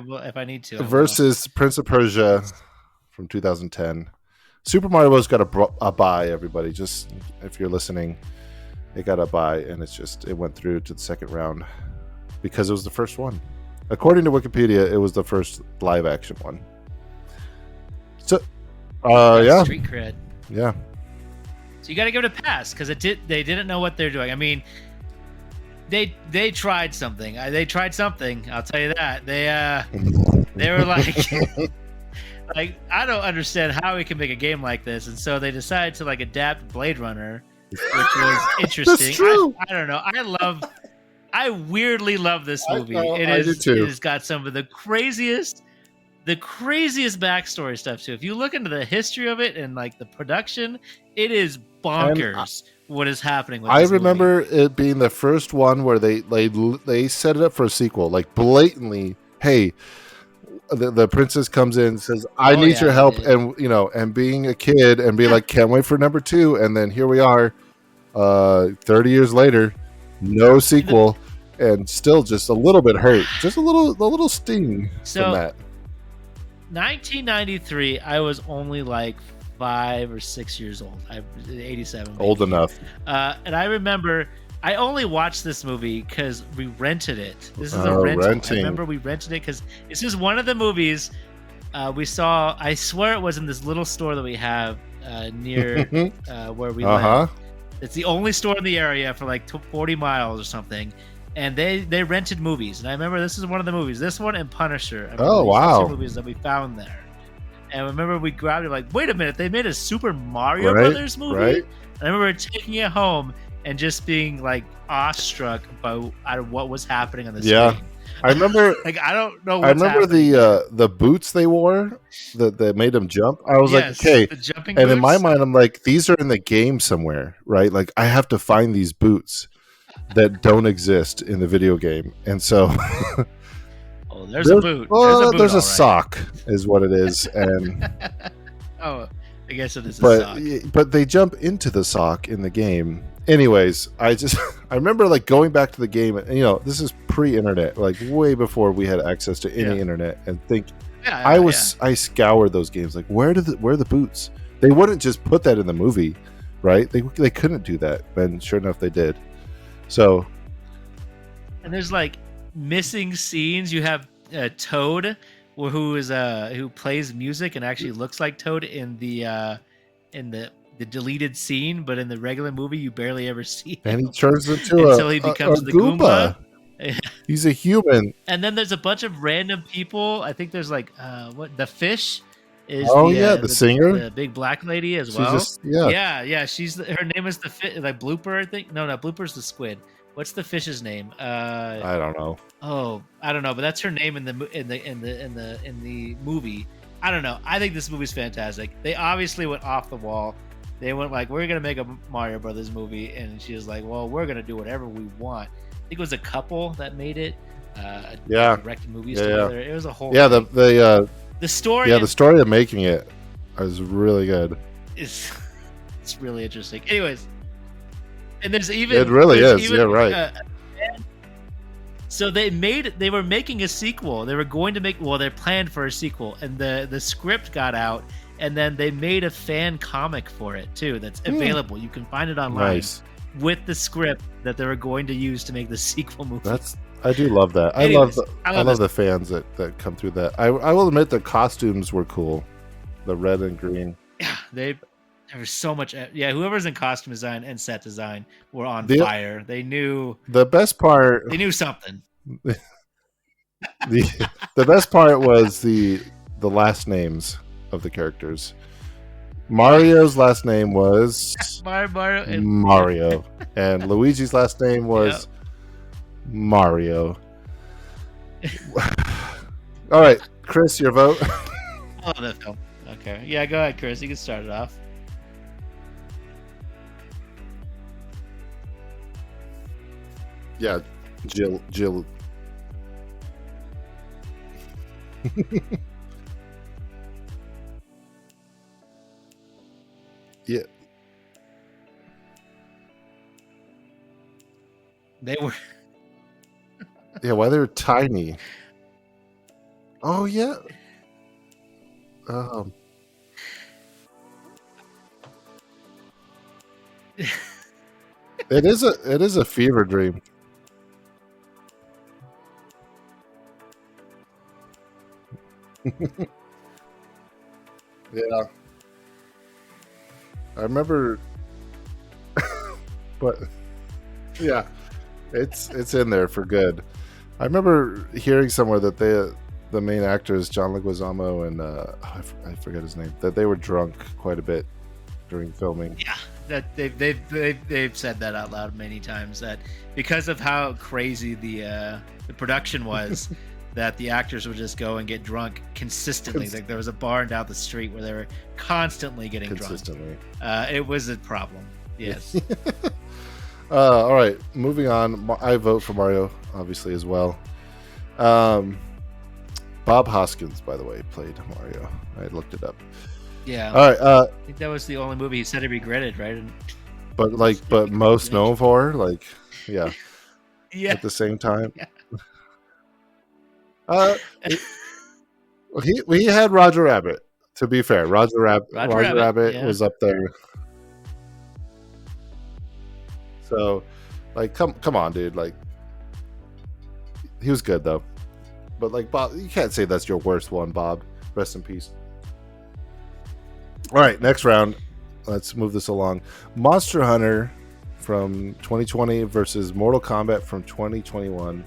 will if I need to. Versus Prince of Persia from 2010. Super Mario Bros. Got a bye, everybody. Just if you're listening, it got a bye, and it went through to the second round because it was the first one. According to Wikipedia, it was the first live action one. So, yeah, street cred. Yeah. So you got to give it a pass because they didn't know what they're doing. I mean, they tried something. They tried something. I'll tell you that. They were like. Like, I don't understand how we can make a game like this, and so they decided to like adapt Blade Runner, which was interesting. That's true. I don't know. I weirdly love this movie. It has got some of the craziest backstory stuff too. If you look into the history of it and like the production, it is bonkers what is happening with this remember movie. It being the first one where they set it up for a sequel, like blatantly, hey. The princess comes in and says, I need your help. And, and being a kid and be like, can't wait for number 2. And then here we are 30 years later, no sequel and still just a little bit hurt. Just a little sting from that. 1993, I was only like 5 or 6 years old. I'm 87. Old enough. And I remember I only watched this movie because we rented it. This is a rental. I remember we rented it because this is one of the movies we saw. I swear it was in this little store that we have near where we live. It's the only store in the area for like 40 miles or something. And they rented movies. And I remember this is one of the movies. This one and Punisher. Oh, wow. Two movies that we found there. And I remember we grabbed it like, wait a minute, they made a Super Mario Brothers movie? Right. And I remember taking it home and just being like awestruck by what was happening on the screen. I remember. Like I don't know. I remember the boots they wore that made them jump. I was like, okay. The jumping and boots? In my mind, I'm like, these are in the game somewhere, right? Like I have to find these boots that don't exist in the video game, and so. Oh, there's a boot. There's a sock, is what it is, and. Oh, I guess it is a sock. But they jump into the sock in the game. Anyways, I remember like going back to the game, and this is pre-internet, like way before we had access to any internet, and I scoured those games. Like, where are the boots? They wouldn't just put that in the movie, right? They couldn't do that, and sure enough, they did. So, and there's like missing scenes. You have Toad, who plays music and actually looks like Toad in the deleted scene, but in the regular movie, you barely ever see him. And he turns into until he becomes the Goomba. He's a human. And then there's a bunch of random people. I think there's like the fish is the singer, the big black lady as well. She's her name is the fish, like Blooper, I think. No, Blooper's the squid. What's the fish's name? I don't know. Oh, I don't know, but that's her name in the movie. I don't know. I think this movie's fantastic. They obviously went off the wall. They went like, we're gonna make a Mario Brothers movie, and she was like, well, we're gonna do whatever we want. I think it was a couple that made it. Directed movies together. It was a whole. Yeah, the story. Yeah, the story of making it is really good. It's really interesting. Anyways, and there's even it really is. Right. So they were making a sequel. They were going to make. Well, they're planned for a sequel, and the script got out, and then they made a fan comic for it too. That's available. You can find it online. Nice. With the script that they were going to use to make the sequel movie. I do love that. Anyways, I love the fans that come through that. I will admit the costumes were cool, the red and green. Yeah, there was so much. Yeah, whoever's in costume design and set design were on fire. They knew the best part. They knew something. The best part was the last names of the characters. Mario's last name was Mario, and Luigi's last name was Mario. All right, Chris, your vote. Oh, that film. Okay, yeah, go ahead, Chris. You can start it off. Yeah, Jill. Yeah. They were. Yeah, why they're tiny. Oh yeah. It is a fever dream. Yeah. I remember, but yeah, it's in there for good. I remember hearing somewhere that the main actors John Leguizamo and I forget his name, that they were drunk quite a bit during filming. Yeah, that they've said that out loud many times, that because of how crazy the production was. That the actors would just go and get drunk consistently. Like there was a bar down the street where they were constantly getting drunk. It was a problem. Yes. All right, moving on. I vote for Mario, obviously, as well. Bob Hoskins, by the way, played Mario. I looked it up. Yeah. All right. I think that was the only movie he said he regretted, right? But most known for, yeah. At the same time. Yeah. We had Roger Rabbit. To be fair, Roger Rabbit was up there. So, come on, dude. He was good though. But Bob, you can't say that's your worst one, Bob. Rest in peace. All right, next round. Let's move this along. Monster Hunter from 2020 versus Mortal Kombat from 2021.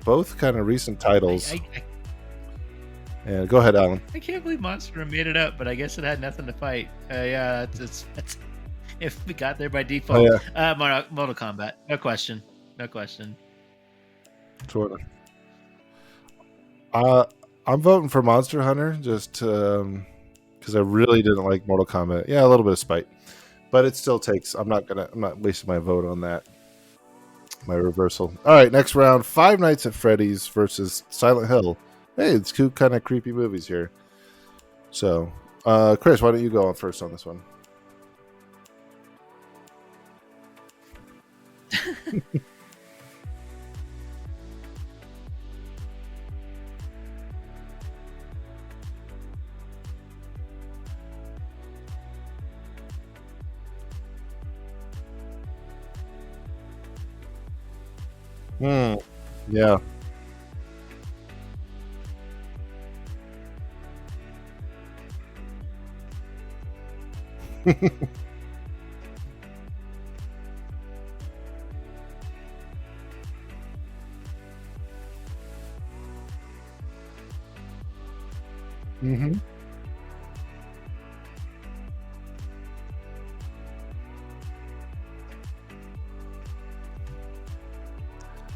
Both kind of recent titles. And go ahead, Alan. I can't believe Monster Hunter made it up, but I guess it had nothing to fight. Yeah, that's if we got there by default. Oh, yeah. Mortal Kombat, no question. Sort of. I'm voting for Monster Hunter just because I really didn't like Mortal Kombat. Yeah, a little bit of spite, but it still takes. I'm not wasting my vote on that. My reversal. All right, next round. Five Nights at Freddy's versus Silent Hill. Hey, it's two kind of creepy movies here. So, Chris, why don't you go on first on this one? Yeah. Hmm.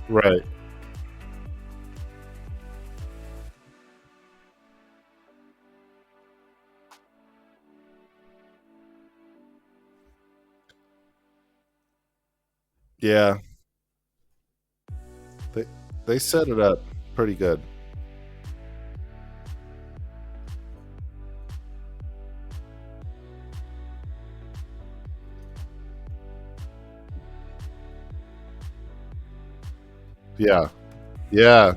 Right. Yeah. They they set it up pretty good. Yeah. Yeah.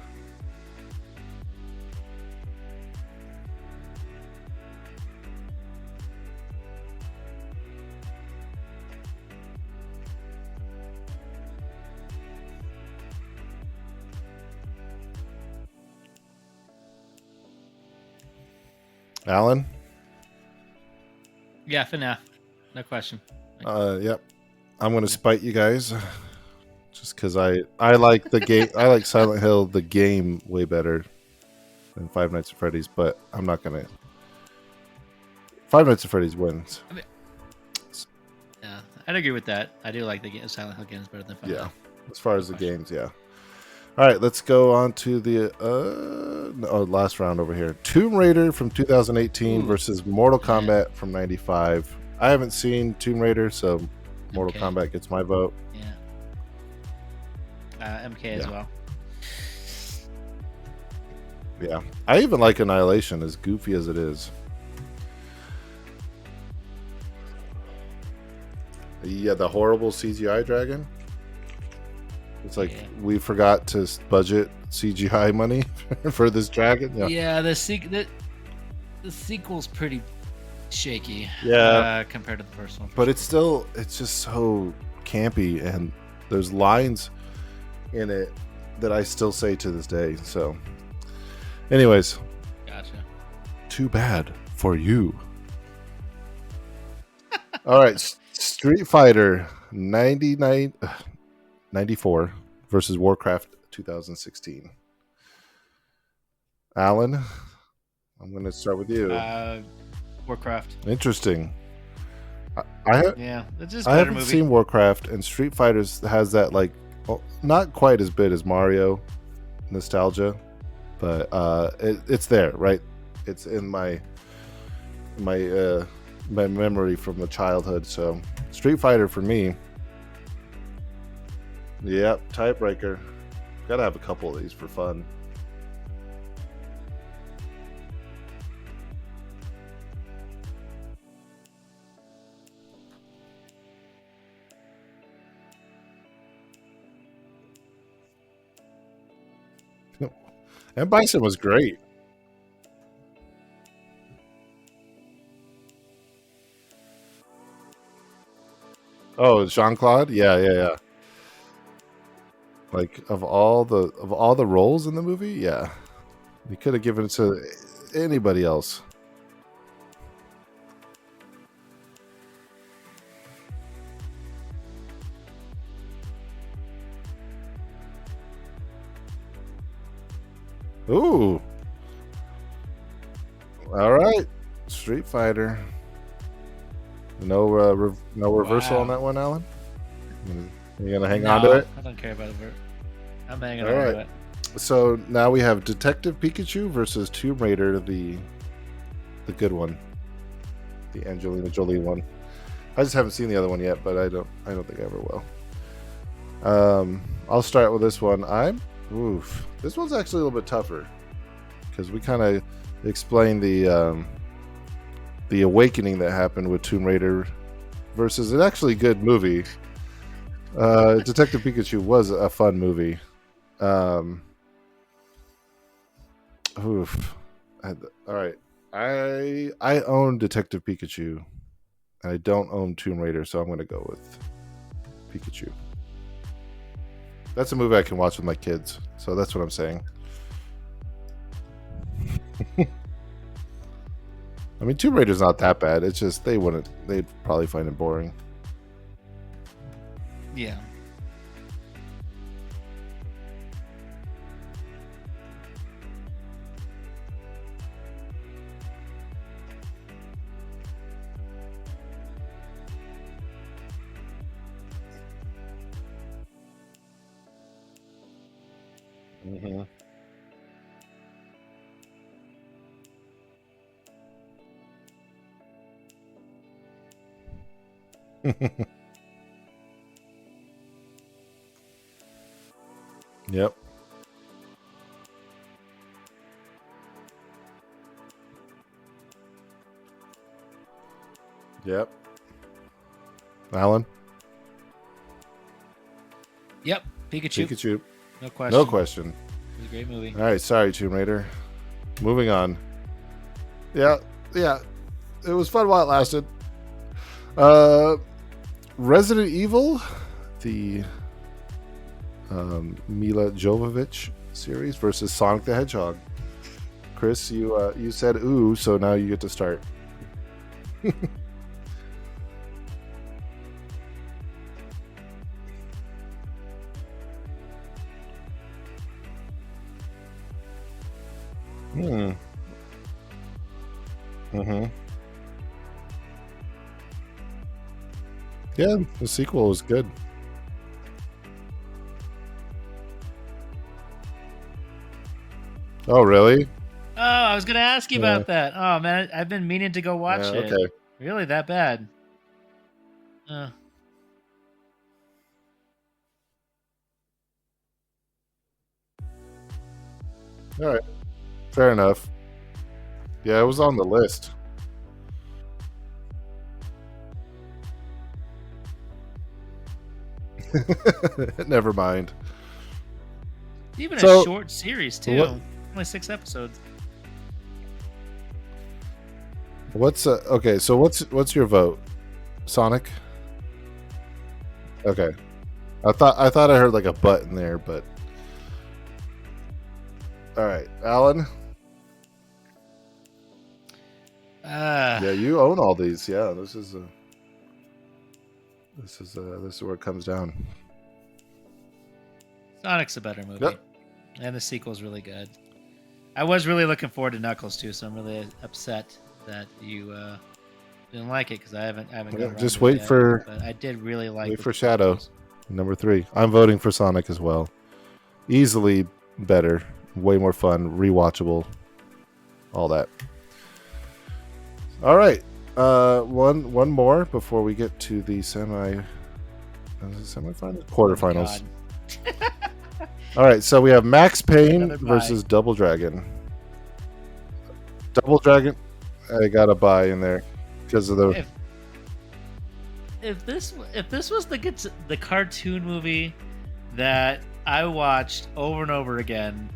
Alan? Yeah, FNAF. No question. Yep. I'm gonna spite you guys just because I like the game. I like Silent Hill the game way better than Five Nights at Freddy's, but I'm not gonna. Five Nights at Freddy's wins. I mean, yeah, I'd agree with that. I do like the Silent Hill games better than FNAF. Yeah, as far as the games, yeah. All right, let's go on to the last round over here. Tomb Raider from 2018 versus Mortal Kombat from 95. I haven't seen Tomb Raider, so Mortal Kombat gets my vote. Yeah. MK as well. Yeah, I even like Annihilation, as goofy as it is. Yeah, the horrible CGI dragon. It's like we forgot to budget CGI money for this dragon. Yeah, the sequel's pretty shaky. Yeah, compared to the first one. But it's just so campy, and there's lines in it that I still say to this day. So, anyways, gotcha. Too bad for you. All right, Street Fighter 94 versus Warcraft 2016. Alan, I'm going to start with you. Warcraft. Interesting. It's just I haven't seen Warcraft, and Street Fighter has that not quite as big as Mario nostalgia, but it's there, right? It's in my memory from the childhood. So Street Fighter for me. Yep, tiebreaker. Gotta have a couple of these for fun. And Bison was great. Oh, Jean-Claude? Yeah. Like of all the roles in the movie, yeah. You could have given it to anybody else. Ooh. All right. Street Fighter. No reversal on that one, Alan? You gonna hang on to it? I don't care about it. I'm hanging on to it. So now we have Detective Pikachu versus Tomb Raider, the good one, the Angelina Jolie one. I just haven't seen the other one yet, but I don't think I ever will. I'll start with this one. This one's actually a little bit tougher because we kind of explained the awakening that happened with Tomb Raider versus an actually good movie. Detective Pikachu was a fun movie. All right. I own Detective Pikachu. I don't own Tomb Raider, so I'm going to go with Pikachu. That's a movie I can watch with my kids. So that's what I'm saying. I mean, Tomb Raider's not that bad. It's just they'd probably find it boring. Yeah. Mm-hmm. Yep. Yep. Alan? Yep. Pikachu. Pikachu. No question. No question. It was a great movie. All right. Sorry, Tomb Raider. Moving on. Yeah. It was fun while it lasted. Resident Evil, the Mila Jovovich series versus Sonic the Hedgehog. Chris, you said ooh, so now you get to start. Mm-hmm. Yeah, the sequel was good. Oh, really? Oh, I was gonna ask you about that. Oh man, I've been meaning to go watch it. Okay. Really that bad? All right. Fair enough. Yeah, it was on the list. Never mind. Even a short series too. Only 6 episodes. Okay? So what's your vote? Sonic. Okay. I thought I heard like a butt in there, but all right, Alan. Yeah, you own all these. Yeah, this is where it comes down. Sonic's a better movie. Yep. And the sequel's really good. I was really looking forward to Knuckles too, so I'm really upset that you didn't like it because I haven't gotten just around to it wait yet, for but I did really like wait the for Shadow, sequels. number 3. I'm voting for Sonic as well. Easily better, way more fun, rewatchable, all that. All right, one more before we get to the semifinals, quarterfinals. Oh, all right, so we have Max Payne Another bye. versus Double Dragon. Double Dragon, I got a buy in there because of the. If this was the cartoon movie that I watched over and over again,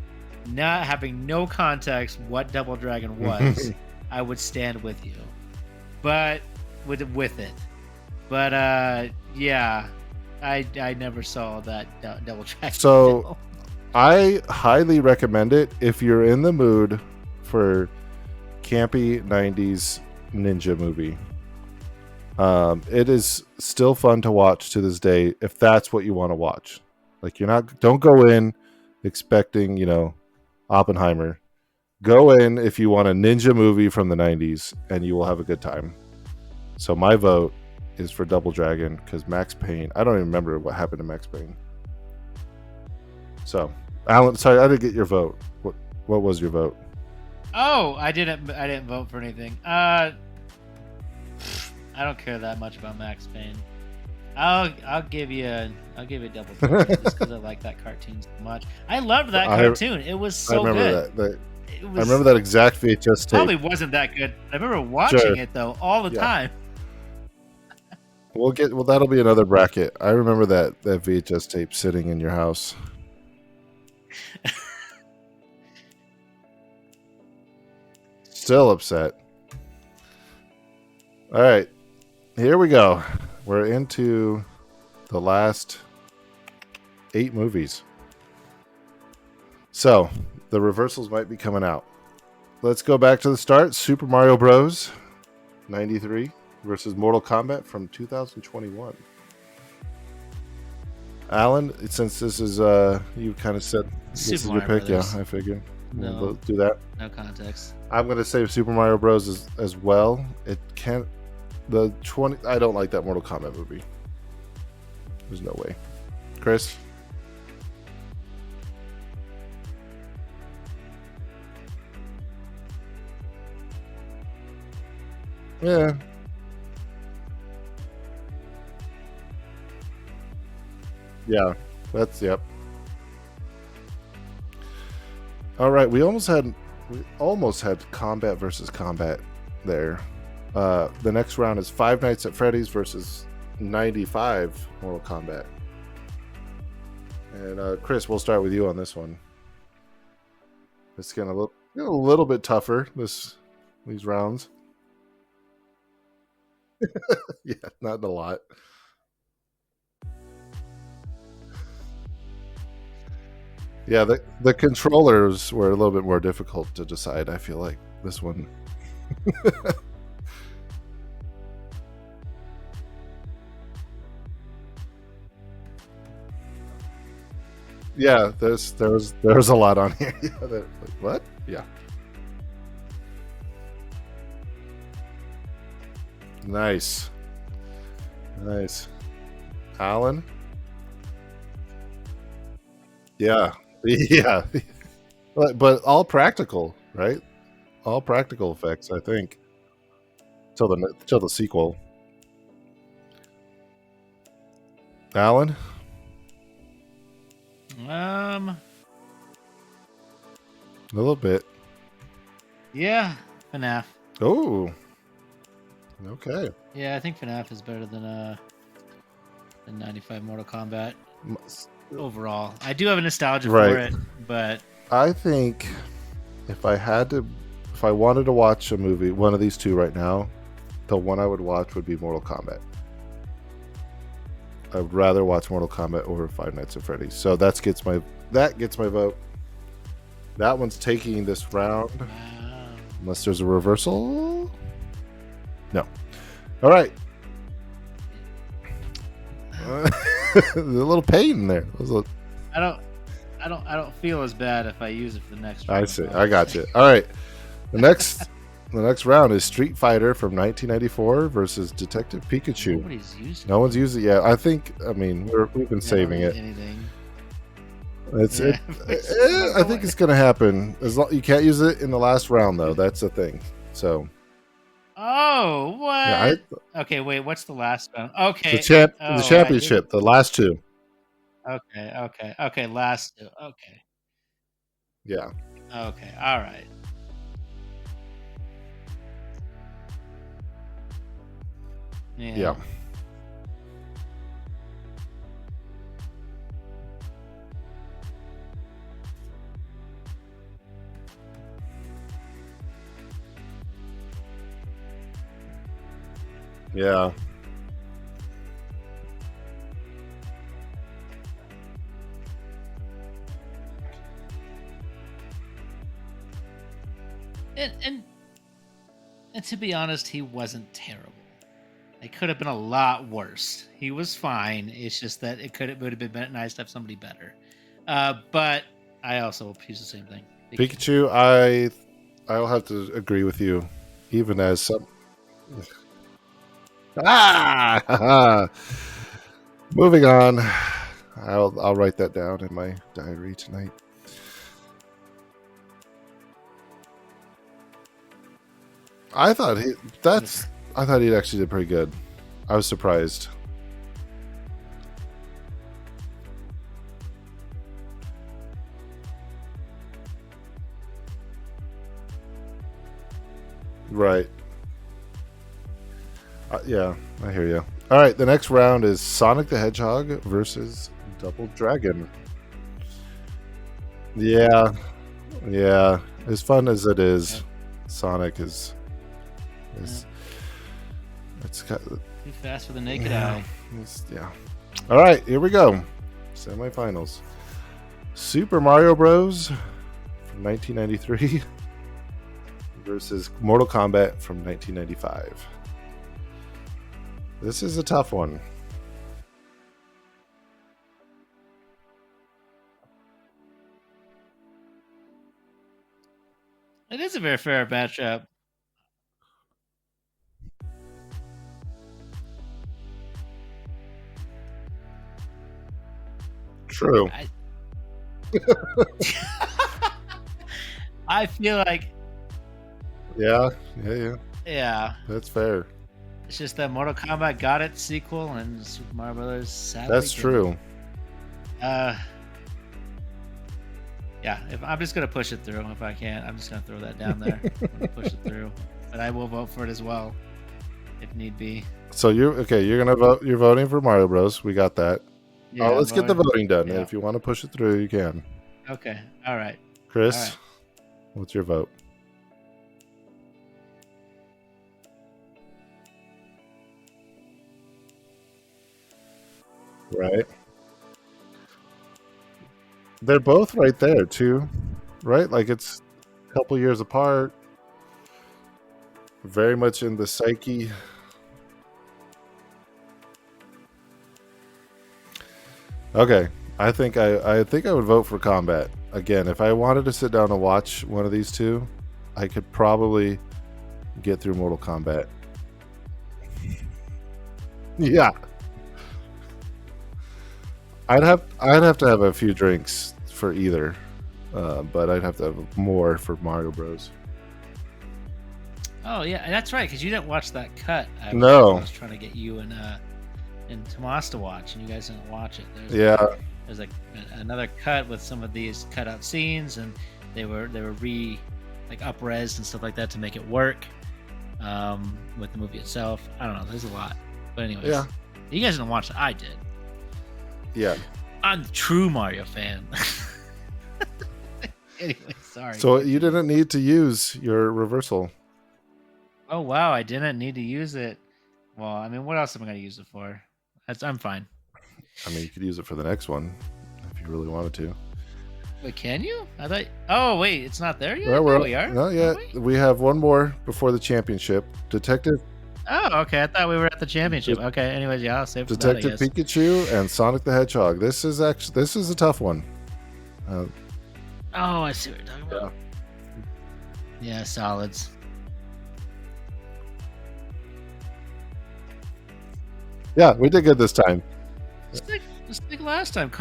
not having no context what Double Dragon was, I would stand with you. But with it. But yeah, I never saw that Double Dragon. So film. I highly recommend it if you're in the mood for campy 90s ninja movie. It is still fun to watch to this day if that's what you want to watch. Like don't go in expecting, Oppenheimer. Go in if you want a ninja movie from the 90s and you will have a good time. So my vote is for Double Dragon because Max Payne, I don't even remember what happened to Max Payne. So, Alan, sorry, I didn't get your vote. What was your vote? Oh, I didn't vote for anything. I don't care that much about Max Payne. I'll give you Double Dragon just because I like that cartoon so much. I loved that cartoon. It was so good. I remember I remember that exact VHS tape. Probably wasn't that good. I remember watching it though all the time. Well, that'll be another bracket. I remember that VHS tape sitting in your house. Still upset. All right, here we go. We're into the last 8 movies. So the reversals might be coming out. Let's go back to the start. Super Mario Bros. 93 versus Mortal Kombat from 2021. Alan, since this is you kind of said this is your pick, Brothers. yeah, I figured we'll do that. No context. I'm gonna say Super Mario Bros. As well. It can't. I don't like that Mortal Kombat movie. There's no way. Chris. Yeah. Yeah. Yep. All right, we almost had combat versus combat there. The next round is Five Nights at Freddy's versus 95 Mortal Kombat. And Chris, we'll start with you on this one. It's getting a little bit tougher these rounds. Yeah, not a lot. Yeah, the controllers were a little bit more difficult to decide, I feel like, this one. Yeah, there was a lot on here. Yeah, what? Yeah. Nice. Alan? Yeah. Yeah. But all practical, right? All practical effects, I think. Till the sequel. Alan? A little bit. Yeah, FNAF. Oh. Okay. Yeah, I think FNAF is better than 95 Mortal Kombat overall. I do have a nostalgia for it, but I think if I wanted to watch a movie, one of these two right now, the one I would watch would be Mortal Kombat. I'd rather watch Mortal Kombat over Five Nights at Freddy's. So that gets my vote. That one's taking this round. Unless there's a reversal. No. All right. A little pain there. I don't feel as bad if I use it for the next round. I see. I got you. All right. The next round is Street Fighter from 1994 versus Detective Pikachu. Nobody's used it. No one's used it yet. We've been saving it. Anything. I think it's gonna happen. You can't use it in the last round though. That's the thing. So. Oh, what? Yeah, okay, wait. What's the last one? Okay. The championship. The last two. Okay. Last two. Okay. Yeah. Okay. All right. Yeah. Yeah. And to be honest, he wasn't terrible. It could have been a lot worse. He was fine. It's just that would have been nice to have somebody better. But I also choose the same thing. Pikachu, I'll have to agree with you, even as some. Moving on. I'll write that down in my diary tonight. I thought he actually did pretty good. I was surprised. Right. Yeah, I hear you. All right, the next round is Sonic the Hedgehog versus Double Dragon. Yeah. As fun as it is, Sonic is. It's got too fast for the naked eye. Yeah. All right, here we go. Semifinals. Super Mario Bros. From 1993 versus Mortal Kombat from 1995. This is a tough one. It is a very fair matchup. True. I feel like. Yeah. That's fair. It's just that Mortal Kombat got its sequel, and Super Mario Brothers sadly That's true. Yeah, if I'm just gonna push it through. If I can't, I'm just gonna throw that down there. I'm gonna push it through, but I will vote for it as well, if need be. So you're gonna vote. You're voting for Mario Bros. We got that. Yeah, let's get the voting done. Yeah. If you want to push it through, you can. Okay. All right. Chris, All right. What's your vote? Right. They're both right there too, right? Like it's a couple years apart. Very much in the psyche. Okay, I think I would vote for Combat again. If I wanted to sit down and watch one of these two, I could probably get through Mortal Kombat. Yeah. I'd have to have a few drinks for either, but I'd have to have more for Mario Bros. Oh yeah, that's right. Because you didn't watch that cut. I was trying to get you and Tomas to watch, and you guys didn't watch it. There's like another cut with some of these cut out scenes, and they were up-resed and stuff like that to make it work with the movie itself. I don't know. There's a lot, but anyways, yeah. You guys didn't watch it. I did. Yeah. I'm the true Mario fan. Anyway, sorry. So you didn't need to use your reversal. Oh wow, I didn't need to use it. Well, I mean, what else am I going to use it for? I'm fine. I mean, you could use it for the next one if you really wanted to. Wait, can you? I thought. Oh wait, it's not there yet. Well, we are. Not yet. We have one more before the championship. Detective. Oh, okay. I thought we were at the championship. Okay. Anyways, yeah, I'll save for Detective that, Pikachu and Sonic the Hedgehog. This is a tough one. Oh, I see what you're talking about. Yeah, solids. Yeah, we did good this time. Just like last time.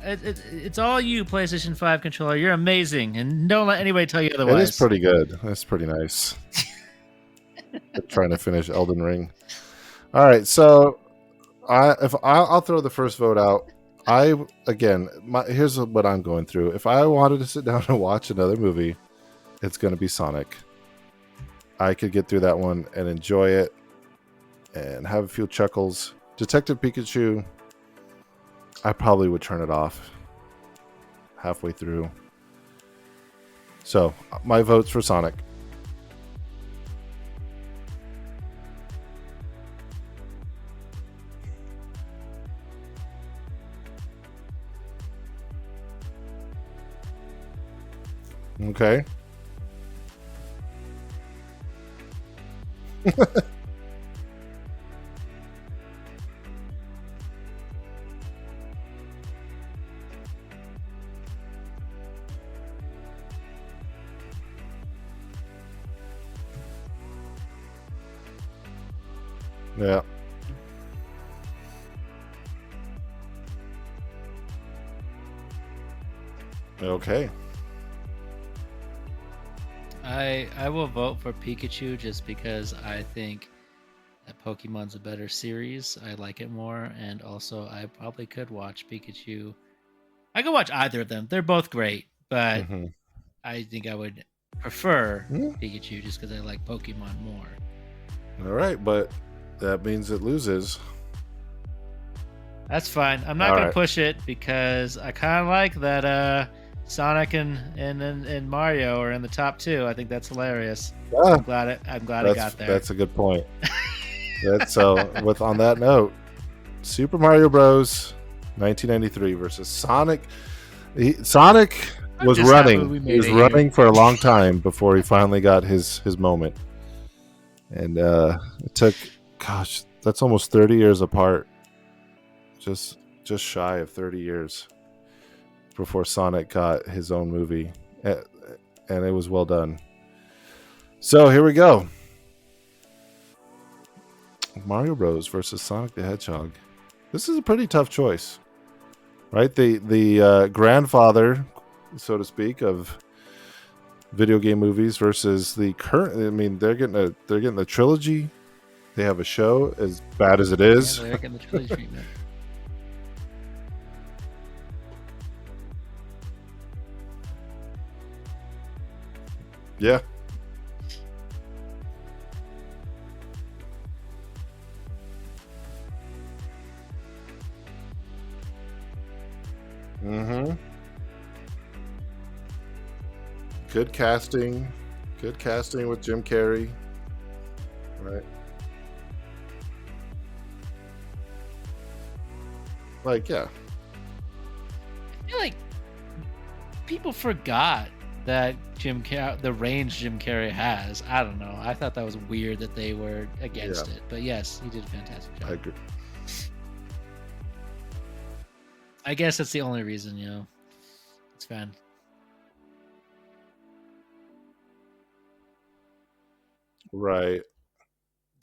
It's all you, PlayStation 5 controller. You're amazing, and don't let anybody tell you otherwise. It is pretty good. That's pretty nice. Trying to finish Elden Ring. All right, so I'll throw the first vote out. Here's what I'm going through. If I wanted to sit down and watch another movie, it's going to be Sonic. I could get through that one and enjoy it and have a few chuckles. Detective Pikachu, I probably would turn it off halfway through. So my vote's for Sonic. Okay. Yeah. Okay. I will vote for Pikachu just because I think that Pokemon's a better series. I like it more, and also I probably could watch Pikachu. I could watch either of them. They're both great, but I think I would prefer Pikachu just because I like Pokemon more. All right, but that means it loses. That's fine. I'm not going to push it because I kind of like that Sonic and Mario are in the top two. I think that's hilarious. Yeah. I'm glad I got there. That's a good point. On that note, Super Mario Bros. 1993 versus Sonic. Sonic was running. He was running for a long time before he finally got his moment. And it took, gosh, that's almost 30 years apart. Just shy of 30 years before Sonic got his own movie. And it was well done. So here we go. Mario Bros. Versus Sonic the Hedgehog. This is a pretty tough choice, right? The grandfather, so to speak, of video game movies versus the current. I mean, they're getting a trilogy. They have a show, as bad as it is. Yeah, they're getting the trilogy treatment. Yeah. Mm-hmm. Good casting. Good casting with Jim Carrey. Right. Like, yeah. I feel like people forgot that the range Jim Carrey has. I don't know. I thought that was weird that they were against it. But yes, he did a fantastic job. I agree. I guess that's the only reason, it's fun. Right.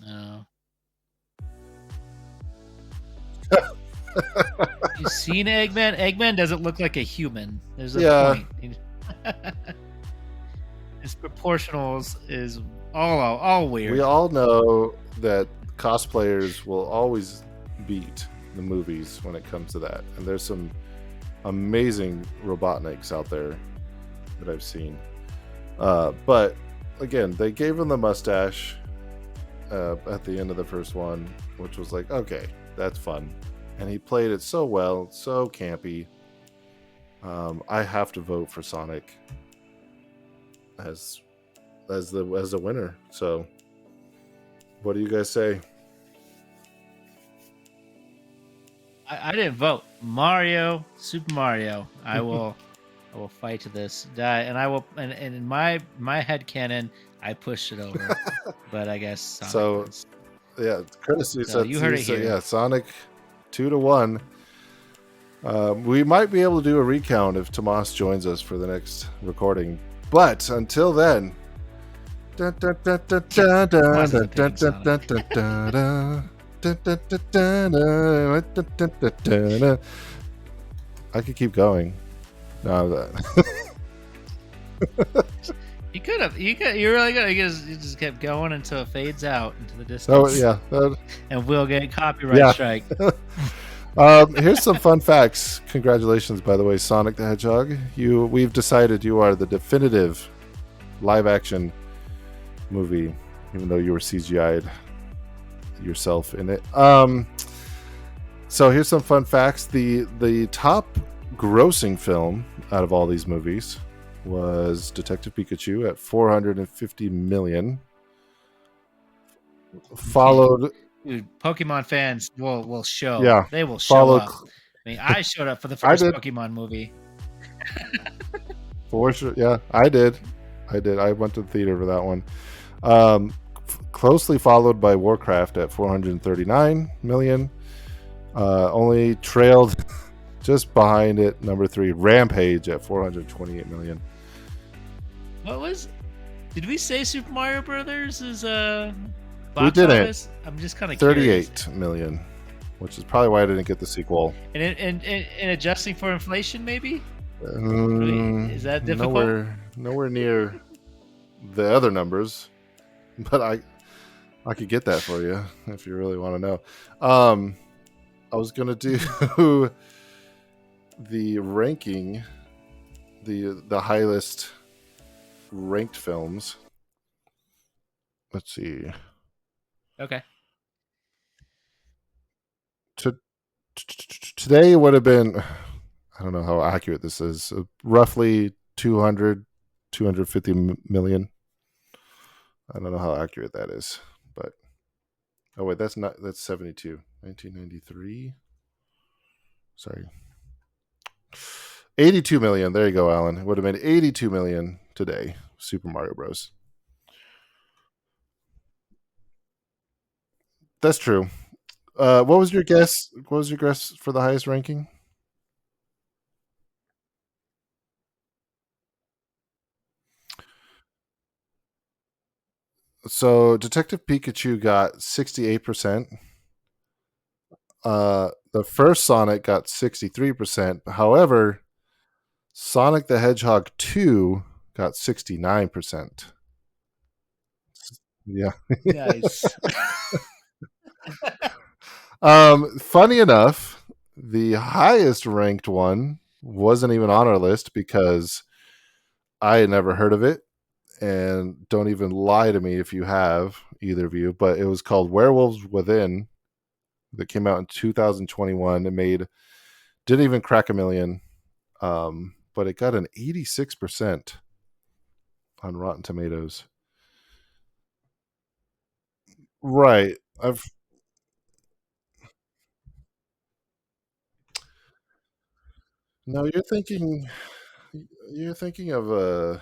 No. You seen Eggman? Eggman doesn't look like a human. There's a point. His proportionals is all weird. We all know that cosplayers will always beat the movies when it comes to that, and there's some amazing Robotniks out there that I've seen. But again, they gave him the mustache at the end of the first one, which was like, okay, that's fun, and he played it so well, so campy. I have to vote for Sonic as the winner. So, what do you guys say? I didn't vote. Super Mario. I will fight to this die, and I will. And in my headcanon, I pushed it over, but I guess Sonic wins. Yeah, courtesy. So you heard it here. Yeah, Sonic 2-1. We might be able to do a recount if Tomas joins us for the next recording. But until then, I could keep going. No, You could have. You really could. You just kept going until it fades out into the distance. Oh yeah, and we'll get copyright strike. Here's some fun facts. Congratulations, by the way, Sonic the Hedgehog. We've decided you are the definitive live-action movie, even though you were CGI'd yourself in it. So here's some fun facts. The top grossing film out of all these movies was Detective Pikachu at 450 million. Followed. Dude, Pokemon fans will show. Yeah, they will show up. I mean, I showed up for the first Pokemon movie. For sure, yeah, I did. I went to the theater for that one. Closely followed by Warcraft at 439 million. Only trailed just behind it, number 3, Rampage at 428 million. Did we say Super Mario Brothers is we didn't. Office? I'm just kind of 38 million, which is probably why I didn't get the sequel. And adjusting for inflation, maybe? Is that difficult? Nowhere near the other numbers, but I could get that for you if you really want to know. I was gonna do the ranking, the highest ranked films. Let's see. Okay. Today would have been, I don't know how accurate this is, roughly 250 million. I don't know how accurate that is, but that's 72. 1993. Sorry. 82 million. There you go, Alan. It would have made 82 million today. Super Mario Bros. That's true. What was your guess? What was your guess for the highest ranking? So Detective Pikachu got 68%. The first Sonic got 63%. However, Sonic the Hedgehog 2 got 69%. Yeah. Nice. Funny enough, the highest ranked one wasn't even on our list because I had never heard of it. And don't even lie to me if you have, either of you, but it was called Werewolves Within, that came out in 2021. It didn't even crack a million, but it got an 86% on Rotten Tomatoes. Right. No, you're thinking of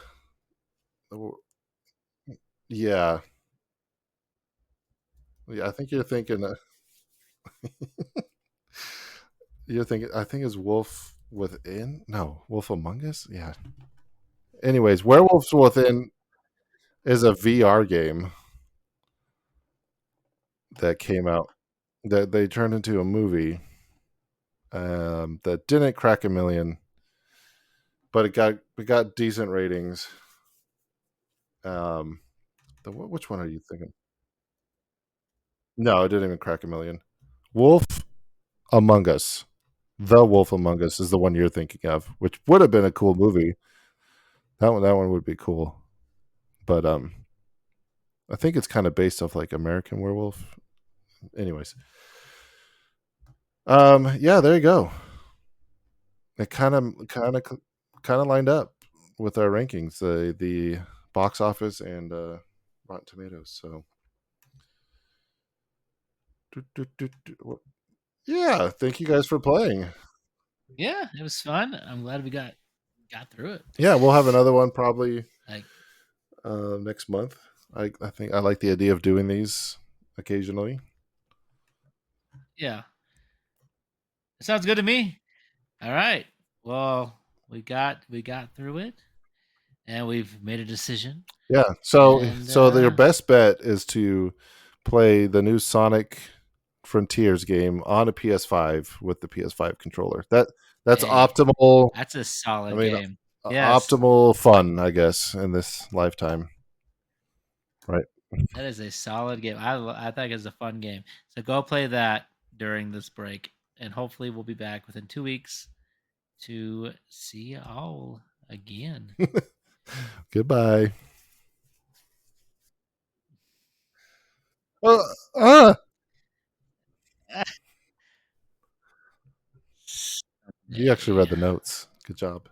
yeah. Yeah, I think I think it's Wolf Within? No, Wolf Among Us? Yeah. Anyways, Werewolves Within is a VR game that came out that they turned into a movie, that didn't crack a million, but it got decent ratings. Um, which one are you thinking? No, it didn't even crack a million. Wolf Among Us. The Wolf Among Us is the one you're thinking of, which would have been a cool movie. That one would be cool. But I think it's kind of based off like American Werewolf. Anyways. Yeah, there you go. It kind of lined up with our rankings, the box office and Rotten Tomatoes. So yeah, thank you guys for playing. Yeah, it was fun. I'm glad we got through it. Yeah, we'll have another one probably Like, next month. I think I like the idea of doing these occasionally. yeah, it sounds good to me. All right. Well, we got through it, and we've made a decision. Yeah. So And, your best bet is to play the new Sonic Frontiers game on a PS5 with the PS5 controller. That's hey, optimal. that's a solid I mean, game. Yes, optimal fun, I guess, in this lifetime. Right. that is a solid game. I think it's a fun game. So go play that during this break, and hopefully we'll be back within 2 weeks to see you all again. Goodbye. Uh, you actually read the notes. Good job.